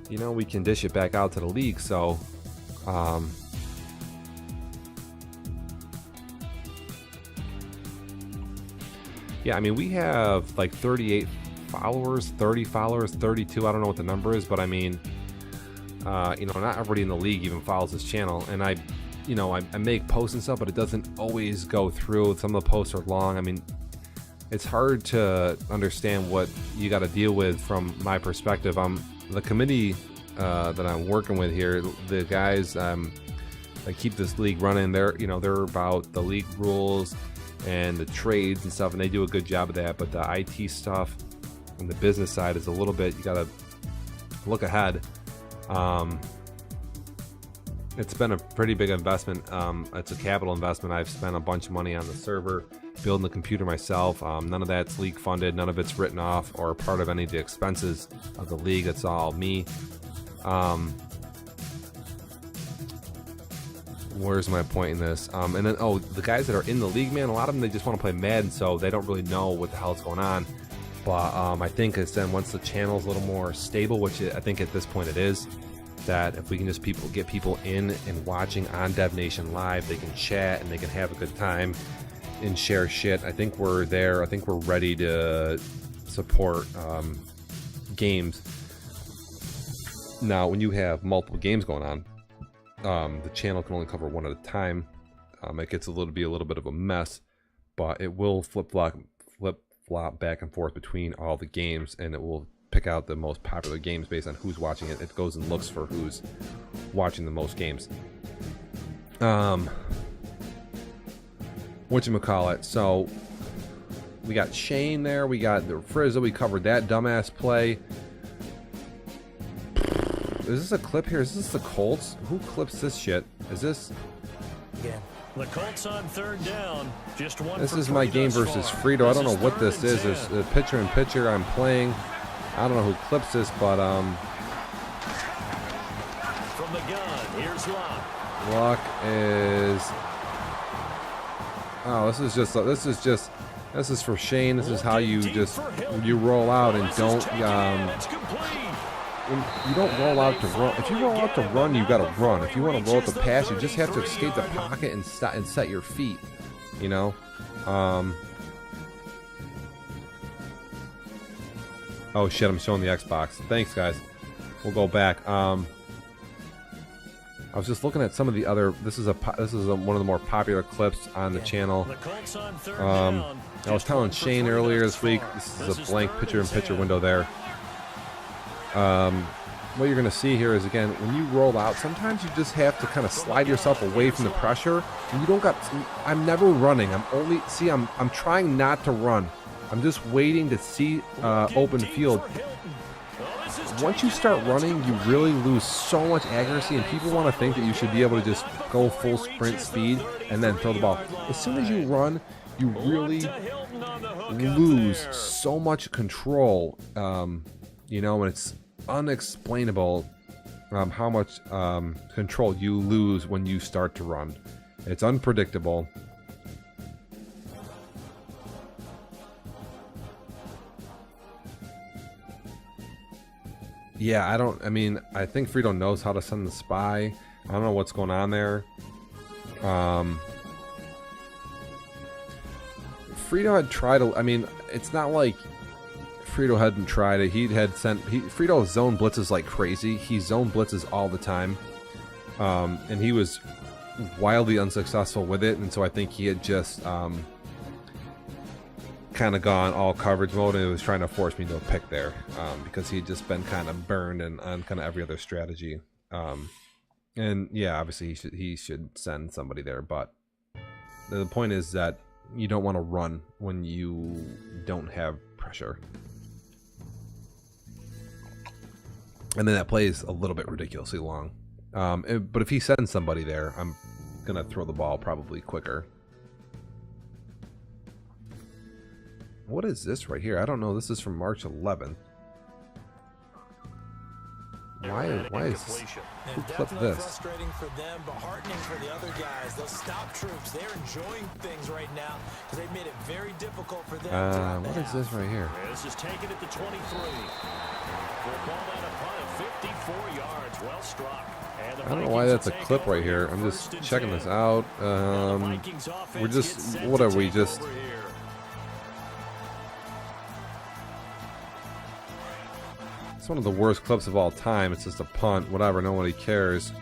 we can dish it back out to the league. So yeah, I mean, we have like 38 followers, 30 followers, 32. I don't know what the number is, but I mean, not everybody in the league even follows this channel. And I make posts and stuff, but it doesn't always go through. Some of the posts are long. I mean, it's hard to understand what you got to deal with from my perspective. The committee that I'm working with here, the guys that keep this league running, they're about the league rules and the trades and stuff, and they do a good job of that. But the IT stuff and the business side is a little bit, you got to look ahead. It's been a pretty big investment. It's a capital investment. I've spent a bunch of money on the server, building the computer myself. None of that's league funded. None of it's written off or part of any of the expenses of the league. It's all me. Where's my point in this? And then, the guys that are in the league, man, a lot of them, they just want to play Madden, so they don't really know what the hell's going on. But I think it's then once the channel's a little more stable, which I think at this point it is, that if we can just get people in and watching on Dev Nation Live, they can chat and they can have a good time and share shit. I think we're there. I think we're ready to support games. Now, when you have multiple games going on, the channel can only cover one at a time. It gets be a little bit of a mess, but it will flip flop back and forth between all the games, and it will pick out the most popular games based on who's watching it. It goes and looks for who's watching the most games. Whatchamacallit? So we got Shane there. We got the Frizza. We covered that dumbass play. Is this a clip here? Is this the Colts? Who clips this shit? Is this? Yeah. The Colts on third down. Just one. This is my game versus Frito. I don't know what this is. There's a pitcher in pitcher. I'm playing. I don't know who clips this, but From the gun, here's Luck. Luck is. Oh, this is for Shane. This is how you roll out and don't you don't roll out to run. If you roll out to run, you gotta run. If you want to roll out to pass, you just have to escape the pocket and set your feet. You know. Oh shit! I'm showing the Xbox. Thanks, guys. We'll go back. I was just looking at some of the other. This is one of the more popular clips on the channel. I was telling Shane earlier this week. This is a blank picture-in-picture window there. What you're going to see here is, again, when you roll out, sometimes you just have to kind of slide yourself away from the pressure. And you don't got. I'm never running. I'm trying not to run. I'm just waiting to see open field. Once you start running, you really lose so much accuracy, and people want to think that you should be able to just go full sprint speed and then throw the ball. As soon as you run, you really lose so much control. You know, and it's unexplainable how much control you lose when you start to run. It's unpredictable. Yeah, I think Frito knows how to send the spy. I don't know what's going on there. Frito had tried to, it's not like Frito hadn't tried it. Frito zone blitzes like crazy. He zone blitzes all the time. And he was wildly unsuccessful with it, and so I think he had just kind of gone all coverage mode, and it was trying to force me to a pick there, because he had just been kind of burned on kind of every other strategy. And yeah, obviously he should send somebody there, but the point is that you don't want to run when you don't have pressure. And then that play is a little bit ridiculously long. But if he sends somebody there, I'm gonna throw the ball probably quicker. What is this right here? I don't know. This is from March 11th. Why is this? Who clipped this? Frustrating for them, but heartening for the other guys. Those stop troops, they're enjoying things right now because they've made it very difficult for them. What is this right here? This is taken at the 23. We'll call that a punt of 54 yards. Well struck. I don't know why that's a clip right here. I'm just checking this what are we just... It's one of the worst clips of all time. It's just a punt. Whatever. Nobody cares.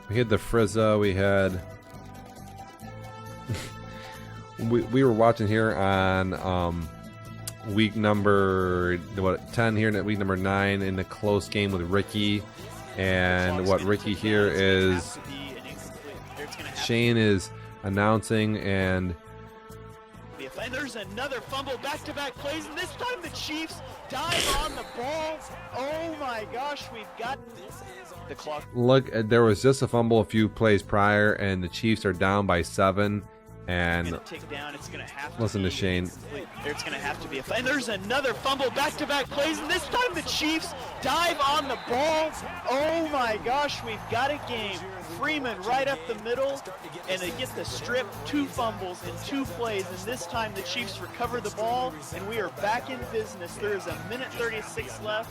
We had the Frizza. We had... we were watching here on week number 10 here, week number 9 in the close game with Ricky. And what Ricky here is... Shane is announcing, and... And there's another fumble, back-to-back plays, and this time the Chiefs dive on the ball. Oh my gosh, we've got the clock. Look, there was just a fumble a few plays prior, and the Chiefs are down by 7, And Gonna tick down. It's gonna have to listen to Shane. It's gonna have to be a. And there's another fumble, back-to-back plays, and this time the Chiefs dive on the ball. Oh my gosh, we've got a game. Freeman right up the middle, and they get the strip. 2 fumbles in 2 plays, and this time the Chiefs recover the ball, and we are back in business. There is 1:36 left.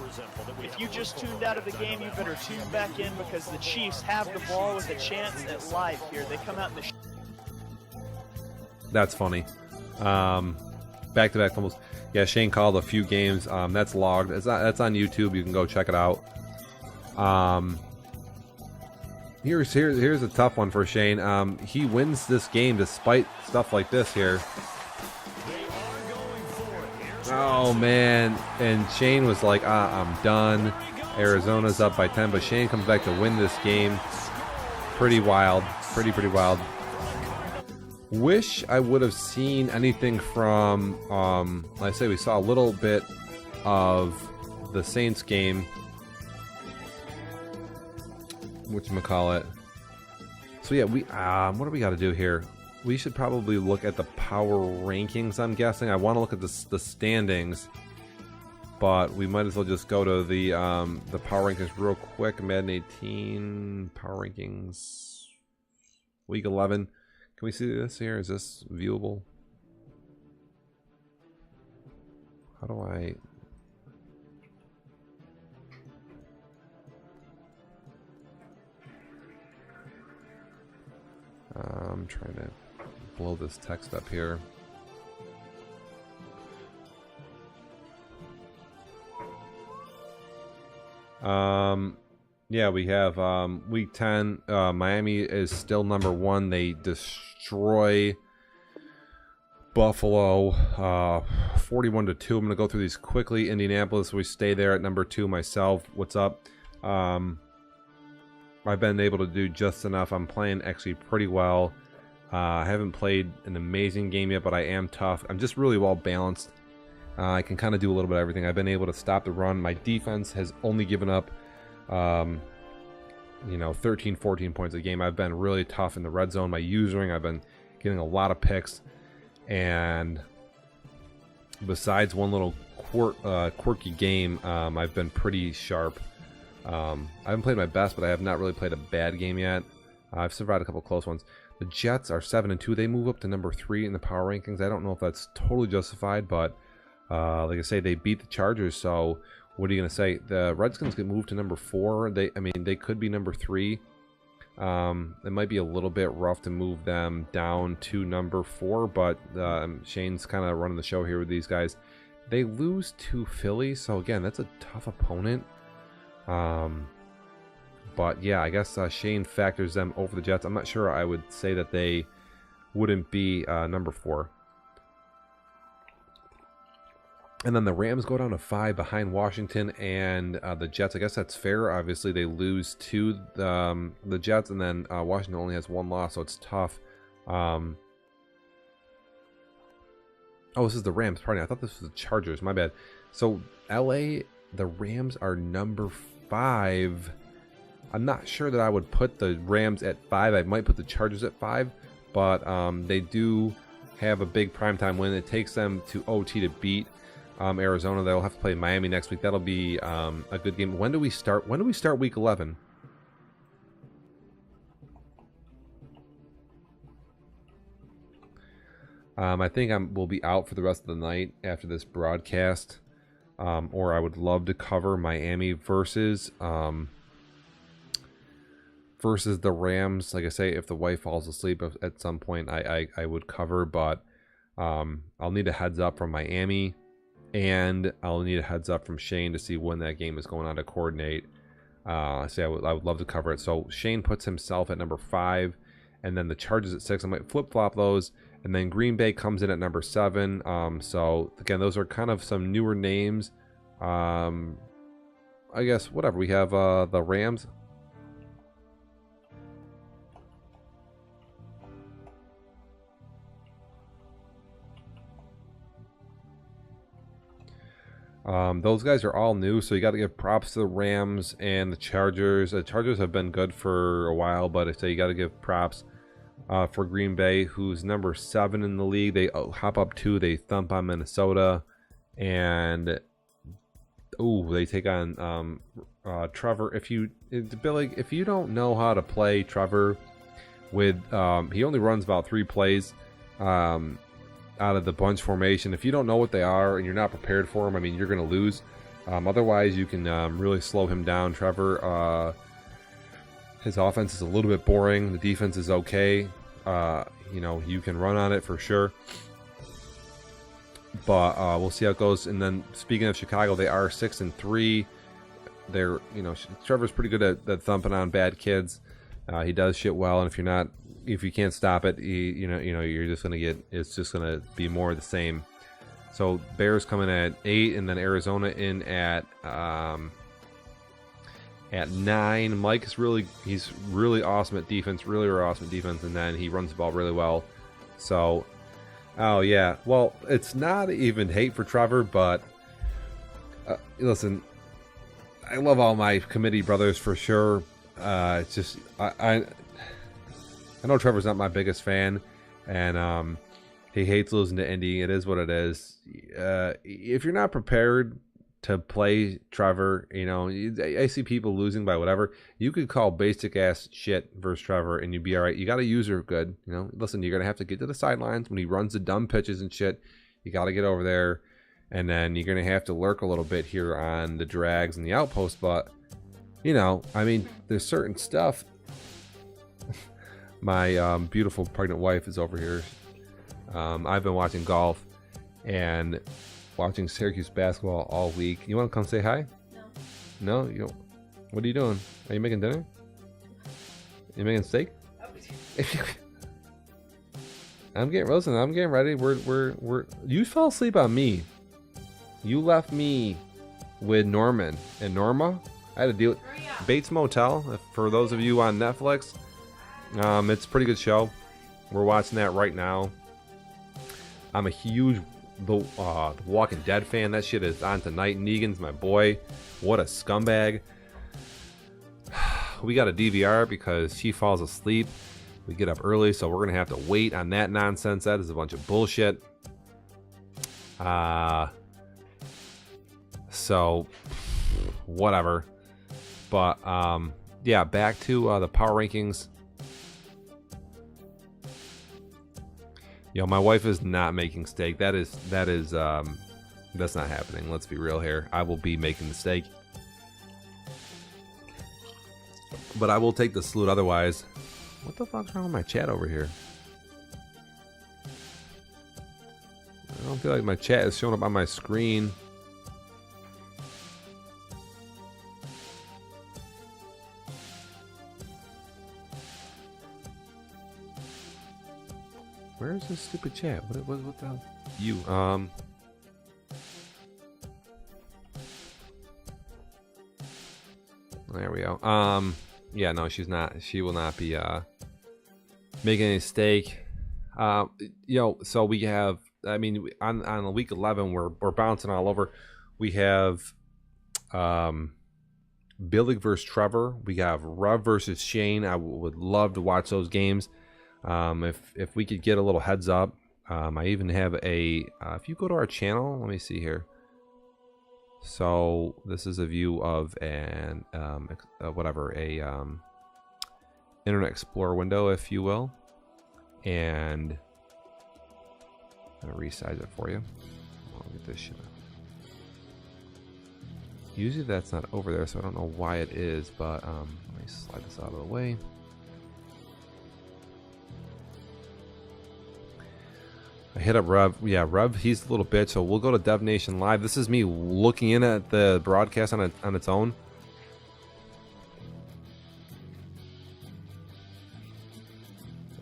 If you just tuned out of the game, you better tune back in because the Chiefs have the ball with a chance at life here. They come out in the. That's funny. Back-to-back fumbles. Yeah, Shane called a few games. That's logged. That's on YouTube. You can go check it out. Here's a tough one for Shane. He wins this game despite stuff like this here. Oh man! And Shane was like, "I'm done." Arizona's up by 10, but Shane comes back to win this game. Pretty wild. Pretty wild. Wish I would have seen anything from, like I say, we saw a little bit of the Saints game. Whatchamacallit. So yeah, what do we got to do here? We should probably look at the power rankings, I'm guessing. I want to look at the standings, but we might as well just go to the power rankings real quick. Madden 18, power rankings, week 11. Can we see this here? Is this viewable? How do I... I'm trying to blow this text up here. Yeah, we have week 10. Miami is still number 1. They destroy Buffalo 41-2. I'm gonna go through these quickly. Indianapolis, we stay there at number 2. Myself, what's up? I've been able to do just enough. I'm playing actually pretty well. I haven't played an amazing game yet, but I am tough. I'm just really well balanced. I can kind of do a little bit of everything. I've been able to stop the run. My defense has only given up 13, 14 points a game. I've been really tough in the red zone. My usering, I've been getting a lot of picks. And besides one little quirky game, I've been pretty sharp. I haven't played my best, but I have not really played a bad game yet. I've survived a couple close ones. The Jets are 7-2. They move up to number 3 in the power rankings. I don't know if that's totally justified, but like I say, they beat the Chargers. So what are you going to say? The Redskins get moved to number 4. They could be number 3. It might be a little bit rough to move them down to number 4, but Shane's kind of running the show here with these guys. They lose to Philly, so again, that's a tough opponent. But yeah, I guess Shane factors them over the Jets. I'm not sure I would say that they wouldn't be number 4. And then the Rams go down to 5 behind Washington and the Jets. I guess that's fair. Obviously, they lose to the Jets, and then Washington only has 1 loss, so it's tough. Oh, this is the Rams. Pardon me. I thought this was the Chargers. My bad. So LA, the Rams are number 5. I'm not sure that I would put the Rams at 5. I might put the Chargers at 5, but they do have a big primetime win. It takes them to OT to beat Arizona. They'll have to play Miami next week. That'll be a good game. When do we start? When do we start week 11? I think we'll be out for the rest of the night after this broadcast. Or I would love to cover Miami versus the Rams. Like I say, if the wife falls asleep at some point, I would cover, but I'll need a heads up from Miami, and I'll need a heads up from Shane to see when that game is going on to coordinate. I would love to cover it. So Shane puts himself at number 5, and then the Chargers at 6. I might flip-flop those. And then Green Bay comes in at number 7. So, again, those are kind of some newer names. I guess, whatever. We have the Rams. Those guys are all new, so you got to give props to the Rams and the Chargers. The Chargers have been good for a while, but I say you got to give props. for Green Bay, who's number 7 in the league. They hop up 2. They thump on Minnesota, and they take on Trevor. Billy, if you don't know how to play Trevor with, he only runs about 3 plays out of the bunch formation. If you don't know what they are and you're not prepared for them, I mean, you're going to lose. Otherwise, you can really slow him down. Trevor, his offense is a little bit boring. The defense is okay. You can run on it for sure. But we'll see how it goes. And then speaking of Chicago, they are 6-3. They're, Trevor's pretty good at thumping on bad kids. He does shit well, and if you can't stop it, you're just it's just gonna be more of the same. So Bears coming at 8, and then Arizona in at 9. Mike is he's really awesome at defense, really awesome at defense, and then he runs the ball really well. So, oh yeah, well, it's not even hate for Trevor, but listen, I love all my committee brothers for sure. It's just I know Trevor's not my biggest fan, and he hates losing to Indy. It is what it is. If you're not prepared to play Trevor, I see people losing by whatever. You could call basic ass shit versus Trevor, and you'd be all right. You got to use her good. Listen, you're gonna have to get to the sidelines when he runs the dumb pitches and shit. You got to get over there, and then you're gonna have to lurk a little bit here on the drags and the outpost. But I mean, there's certain stuff. My beautiful pregnant wife is over here. I've been watching golf and watching Syracuse basketball all week. You want to come say hi? No. No? You don't? What are you doing? Are you making dinner? You making steak? I'm getting ready. You fell asleep on me. You left me with Norman and Norma. I had to deal with Bates Motel. For those of you on Netflix, it's a pretty good show. We're watching that right now. I'm a huge The Walking Dead fan. That shit is on tonight. Negan's my boy. What a scumbag. We got a DVR because she falls asleep. We get up early, so we're gonna have to wait on that nonsense. That is a bunch of bullshit. So whatever. But yeah, back to the power rankings. My wife is not making steak. That's not happening. Let's be real here. I will be making the steak, but I will take the salute otherwise. What the fuck's wrong with my chat over here? I don't feel like my chat is showing up on my screen. Where's this stupid chat? What the hell? You, there we go. Yeah, no, she will not be, making any steak. So we have, I mean, on week 11, we're bouncing all over. We have, Billy versus Trevor. We have Rev versus Shane. I would love to watch those games. If we could get a little heads up. I even have if you go to our channel, let me see here. So this is a view of an Internet Explorer window, if you will, and I'm gonna resize it for you. I'll get this shit out. Usually that's not over there, so I don't know why it is, but let me slide this out of the way. I hit up Rev. Yeah, Rev, he's a little bitch, so we'll go to Dev Nation Live. This is me looking in at the broadcast on its own.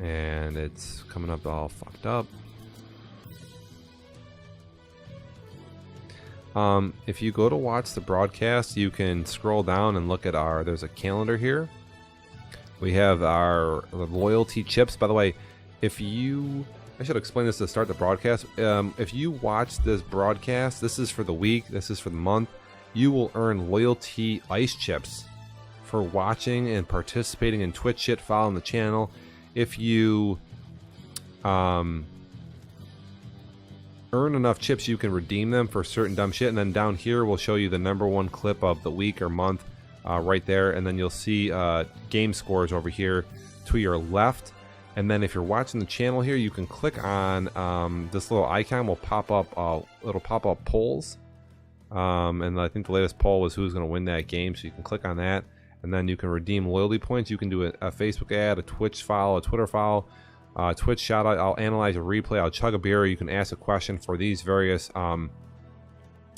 And it's coming up all fucked up. If you go to watch the broadcast, you can scroll down and look at there's a calendar here. We have our loyalty chips. By the way, I should explain this to start the broadcast. If you watch this broadcast, this is for the week, this is for the month, you will earn loyalty ice chips for watching and participating in Twitch shit, following the channel, if you earn enough chips, you can redeem them for certain dumb shit. And then down here, we'll show you the #1 clip of the week or month right there. And then you'll see game scores over here to your left. And then if you're watching the channel here, you can click on this little icon. Will pop up. It'll pop up polls. And I think the latest poll was who's going to win that game. So you can click on that. And then you can redeem loyalty points. You can do a Facebook ad, a Twitch follow, a Twitter follow, Twitch shout out. I'll analyze a replay. I'll chug a beer. You can ask a question for these various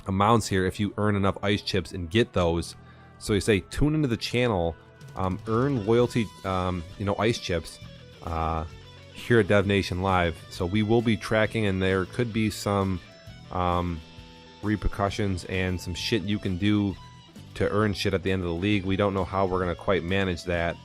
amounts here if you earn enough ice chips and get those. So you say tune into the channel, earn loyalty, ice chips here at Dev Nation Live. So we will be tracking, and there could be some repercussions and some shit you can do to earn shit at the end of the league. We don't know how we're going to quite manage that.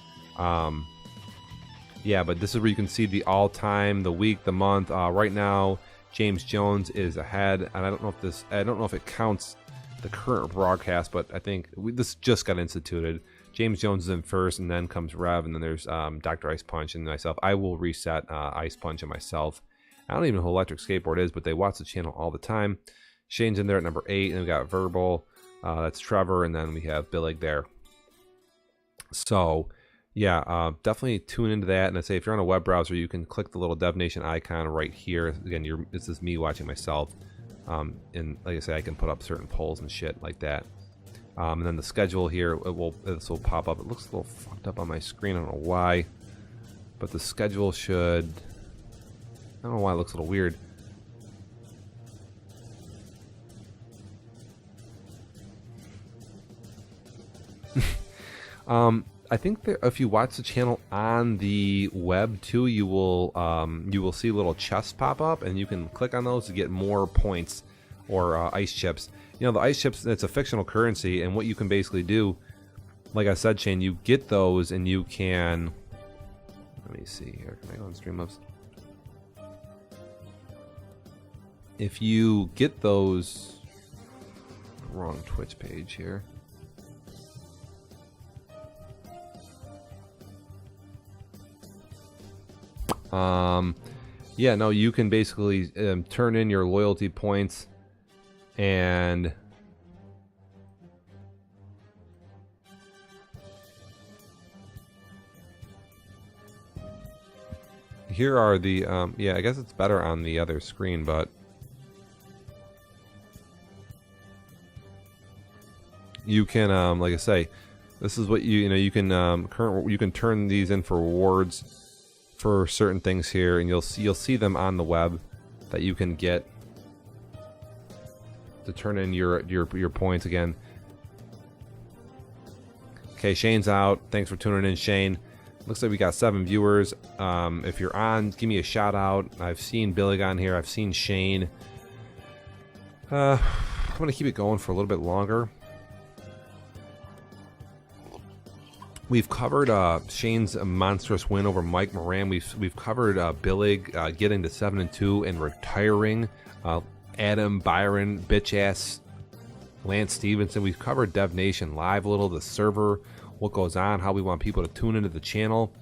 Yeah, but this is where you can see the all-time, the week, the month. Right now, James Jones is ahead, and I don't know if it counts the current broadcast, but I think this just got instituted. James Jones is in first, and then comes Rev, and then there's Dr. Ice Punch and myself. I will reset Ice Punch and myself. I don't even know who Electric Skateboard is, but they watch the channel all the time. Shane's in there at number 8, and we got Verbal. That's Trevor, and then we have Billig there. So, yeah, definitely tune into that. And I say if you're on a web browser, you can click the little Dev Nation icon right here. Again, this is me watching myself. And like I say, I can put up certain polls and shit like that. And then the schedule here, this will pop up. It looks a little fucked up on my screen. I don't know why. But the schedule should... I don't know why it looks a little weird. I think that if you watch the channel on the web too, you will see little chests pop up, and you can click on those to get more points or ice chips. You know, the ice chips, it's a fictional currency, and what you can basically do, like I said, Shane, you get those and you can... Let me see here. Can I go on Streamlabs? If you get those... Wrong Twitch page here. Yeah, no, you can basically turn in your loyalty points, and here are the yeah, I guess it's better on the other screen, but you can like I say, this is what you can turn these in for rewards for certain things here, and you'll see them on the web that you can get to turn in your points again. Okay, Shane's out. Thanks for tuning in, Shane. Looks like we got 7 viewers. If you're on, give me a shout out. I've seen Billig on here. I've seen Shane. I'm gonna keep it going for a little bit longer. We've covered Shane's monstrous win over Mike Moran. We've covered Billig getting to 7-2 and retiring. Adam Byron, bitch ass Lance Stevenson. We've covered Dev Nation Live a little, the server, what goes on, how we want people to tune into the channel.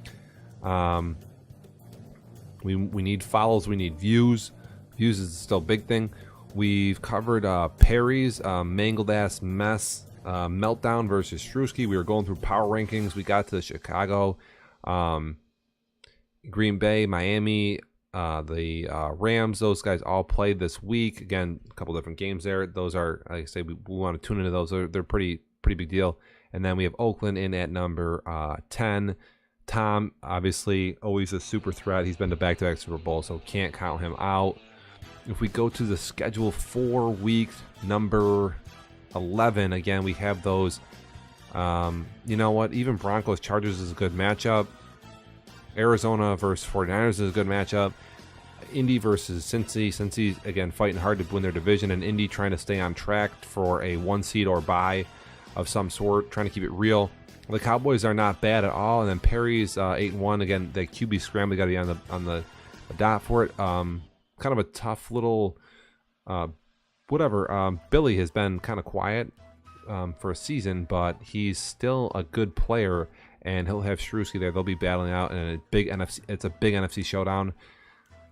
We need follows, we need views. Views is still a big thing. We've covered Perry's mangled ass mess. Meltdown versus Strusky. We were going through power rankings. We got to Chicago, Green Bay, Miami, the Rams. Those guys all played this week. Again, a couple different games there. Those are, like I say, we want to tune into those. They're pretty big deal. And then we have Oakland in at number 10. Tom, obviously, always a super threat. He's been to back-to-back Super Bowl, so can't count him out. If we go to the schedule for week number 11, again, we have those. You know what? Even Broncos Chargers is a good matchup. Arizona versus 49ers is a good matchup. Indy versus Cincy. Cincy, again, fighting hard to win their division, and Indy trying to stay on track for a 1 seed or bye of some sort, trying to keep it real. The Cowboys are not bad at all, and then Perry's 8-1. Again, the QB scramble, got to be on the dot for it. Kind of a tough little whatever. Billy has been kind of quiet for a season, but he's still a good player, and he'll have Shrewsky there. They'll be battling out in a big NFC. It's a big NFC showdown.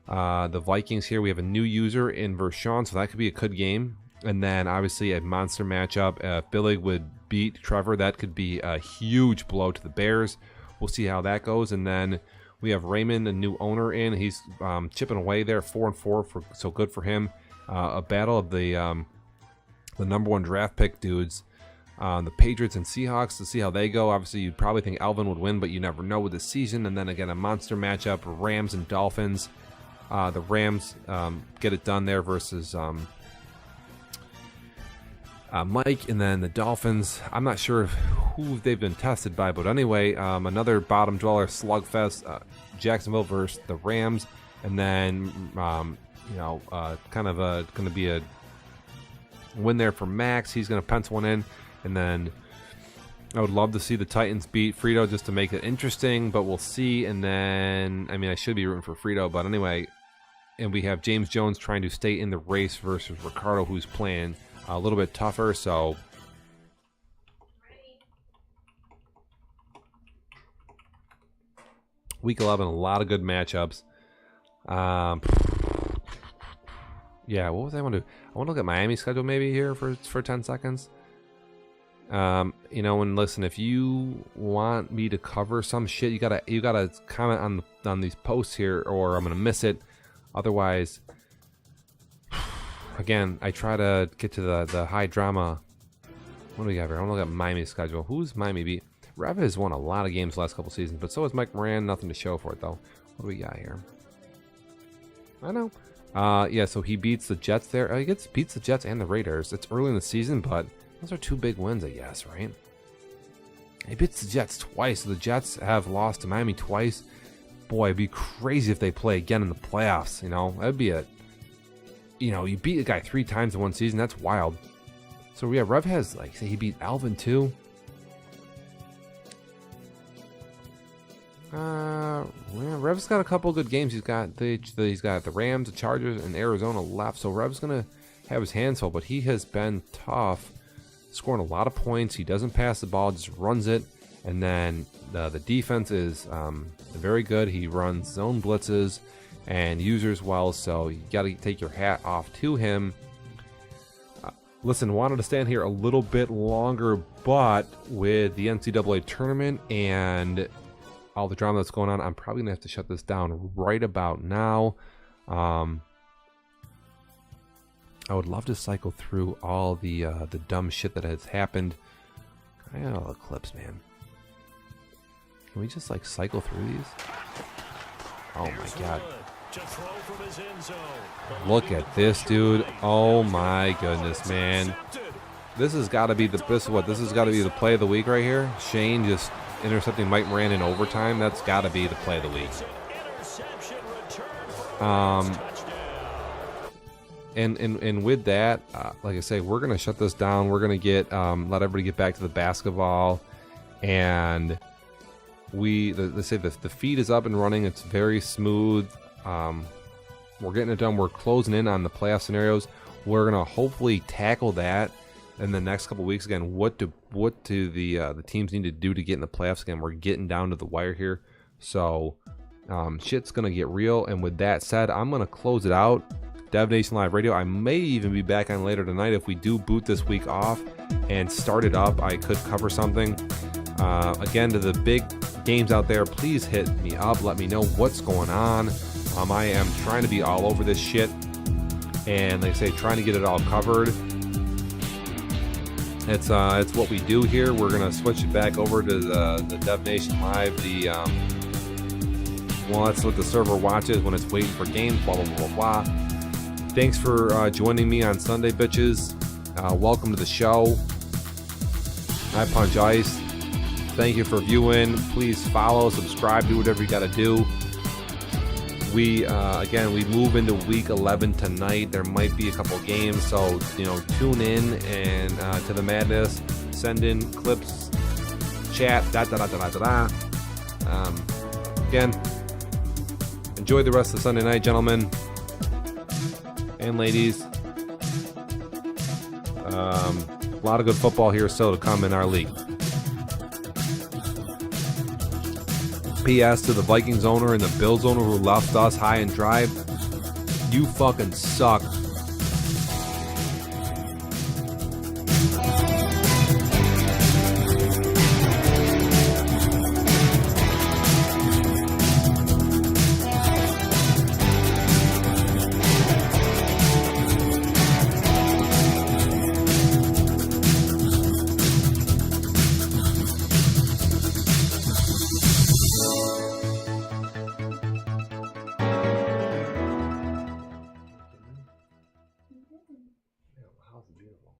The Vikings here, we have a new user in versus Sean, so that could be a good game. And then obviously a monster matchup. If Billig would beat Trevor, that could be a huge blow to the Bears. We'll see how that goes. And then we have Raymond, a new owner in. He's chipping away there, 4-4, so good for him. A battle of the number 1 draft pick dudes. The Patriots and Seahawks, to see how they go. Obviously, you'd probably think Alvin would win, but you never know with the season. And then again, a monster matchup, Rams and Dolphins. The Rams get it done there versus Mike, and then the Dolphins. I'm not sure who they've been tested by, but anyway, another bottom dweller slugfest. Jacksonville versus the Rams, and then kind of going to be a win there for Max. He's going to pencil one in, and then I would love to see the Titans beat Frito just to make it interesting, but we'll see. And then, I should be rooting for Frito, but anyway, and we have James Jones trying to stay in the race versus Ricardo, who's playing a little bit tougher. So week 11, a lot of good matchups. Yeah, what was I want to do? I want to look at Miami's schedule maybe here for 10 seconds. And listen, if you want me to cover some shit, you gotta comment on these posts here, or I'm gonna miss it. Otherwise, again, I try to get to the high drama. What do we got here? I want to look at Miami's schedule. Who's Miami beat? Rev has won a lot of games the last couple seasons, but so has Mike Moran. Nothing to show for it though. What do we got here? I know. Yeah, so he beats the Jets there. He beats the Jets and the Raiders. It's early in the season, but those are 2 big wins, I guess, right? He beats the Jets twice. So the Jets have lost to Miami twice. Boy, it'd be crazy if they play again in the playoffs. That'd be you beat a guy 3 times in one season. That's wild. So yeah, Rev has he beat Alvin too. Rev's got a couple good games. He's got the Rams, the Chargers, and Arizona left. So Rev's gonna have his hands full, but he has been tough, scoring a lot of points. He doesn't pass the ball, just runs it. And then the defense is very good. He runs zone blitzes and users well, so you got to take your hat off to him. Listen, wanted to stand here a little bit longer, but with the NCAA tournament and all the drama that's going on, I'm probably going to have to shut this down right about now. I would love to cycle through all the dumb shit that has happened. I got all the clips, man. Can we just cycle through these? Oh my god. Look at this, dude. Oh my goodness, man. This has got to be the this has got to be the play of the week right here. Shane just intercepting Mike Moran in overtime. That's got to be the play of the week. And with that, like I say, we're gonna shut this down. We're gonna let everybody get back to the basketball, and they say the feed is up and running. It's very smooth. We're getting it done. We're closing in on the playoff scenarios. We're gonna hopefully tackle that in the next couple weeks. Again, what do the teams need to do to get in the playoffs? Again, we're getting down to the wire here, so shit's gonna get real. And with that said, I'm gonna close it out. Dev Nation Live Radio. I may even be back on later tonight if we do boot this week off and start it up. I could cover something. Again, to the big games out there, please hit me up. Let me know what's going on. I am trying to be all over this shit, and like I say, trying to get it all covered. It's what we do here. We're gonna switch it back over to the Dev Nation Live. That's what the server watches when it's waiting for games. Blah blah blah blah. Thanks for joining me on Sunday, bitches. Welcome to the show. I Punch Ice. Thank you for viewing. Please follow, subscribe, do whatever you got to do. We move into week 11 tonight. There might be a couple games, so tune in and to the madness. Send in clips, chat, Again, enjoy the rest of Sunday night, gentlemen and ladies. A lot of good football here still to come in our league. P.S. to the Vikings owner and the Bills owner who left us high and dry, you fucking suck.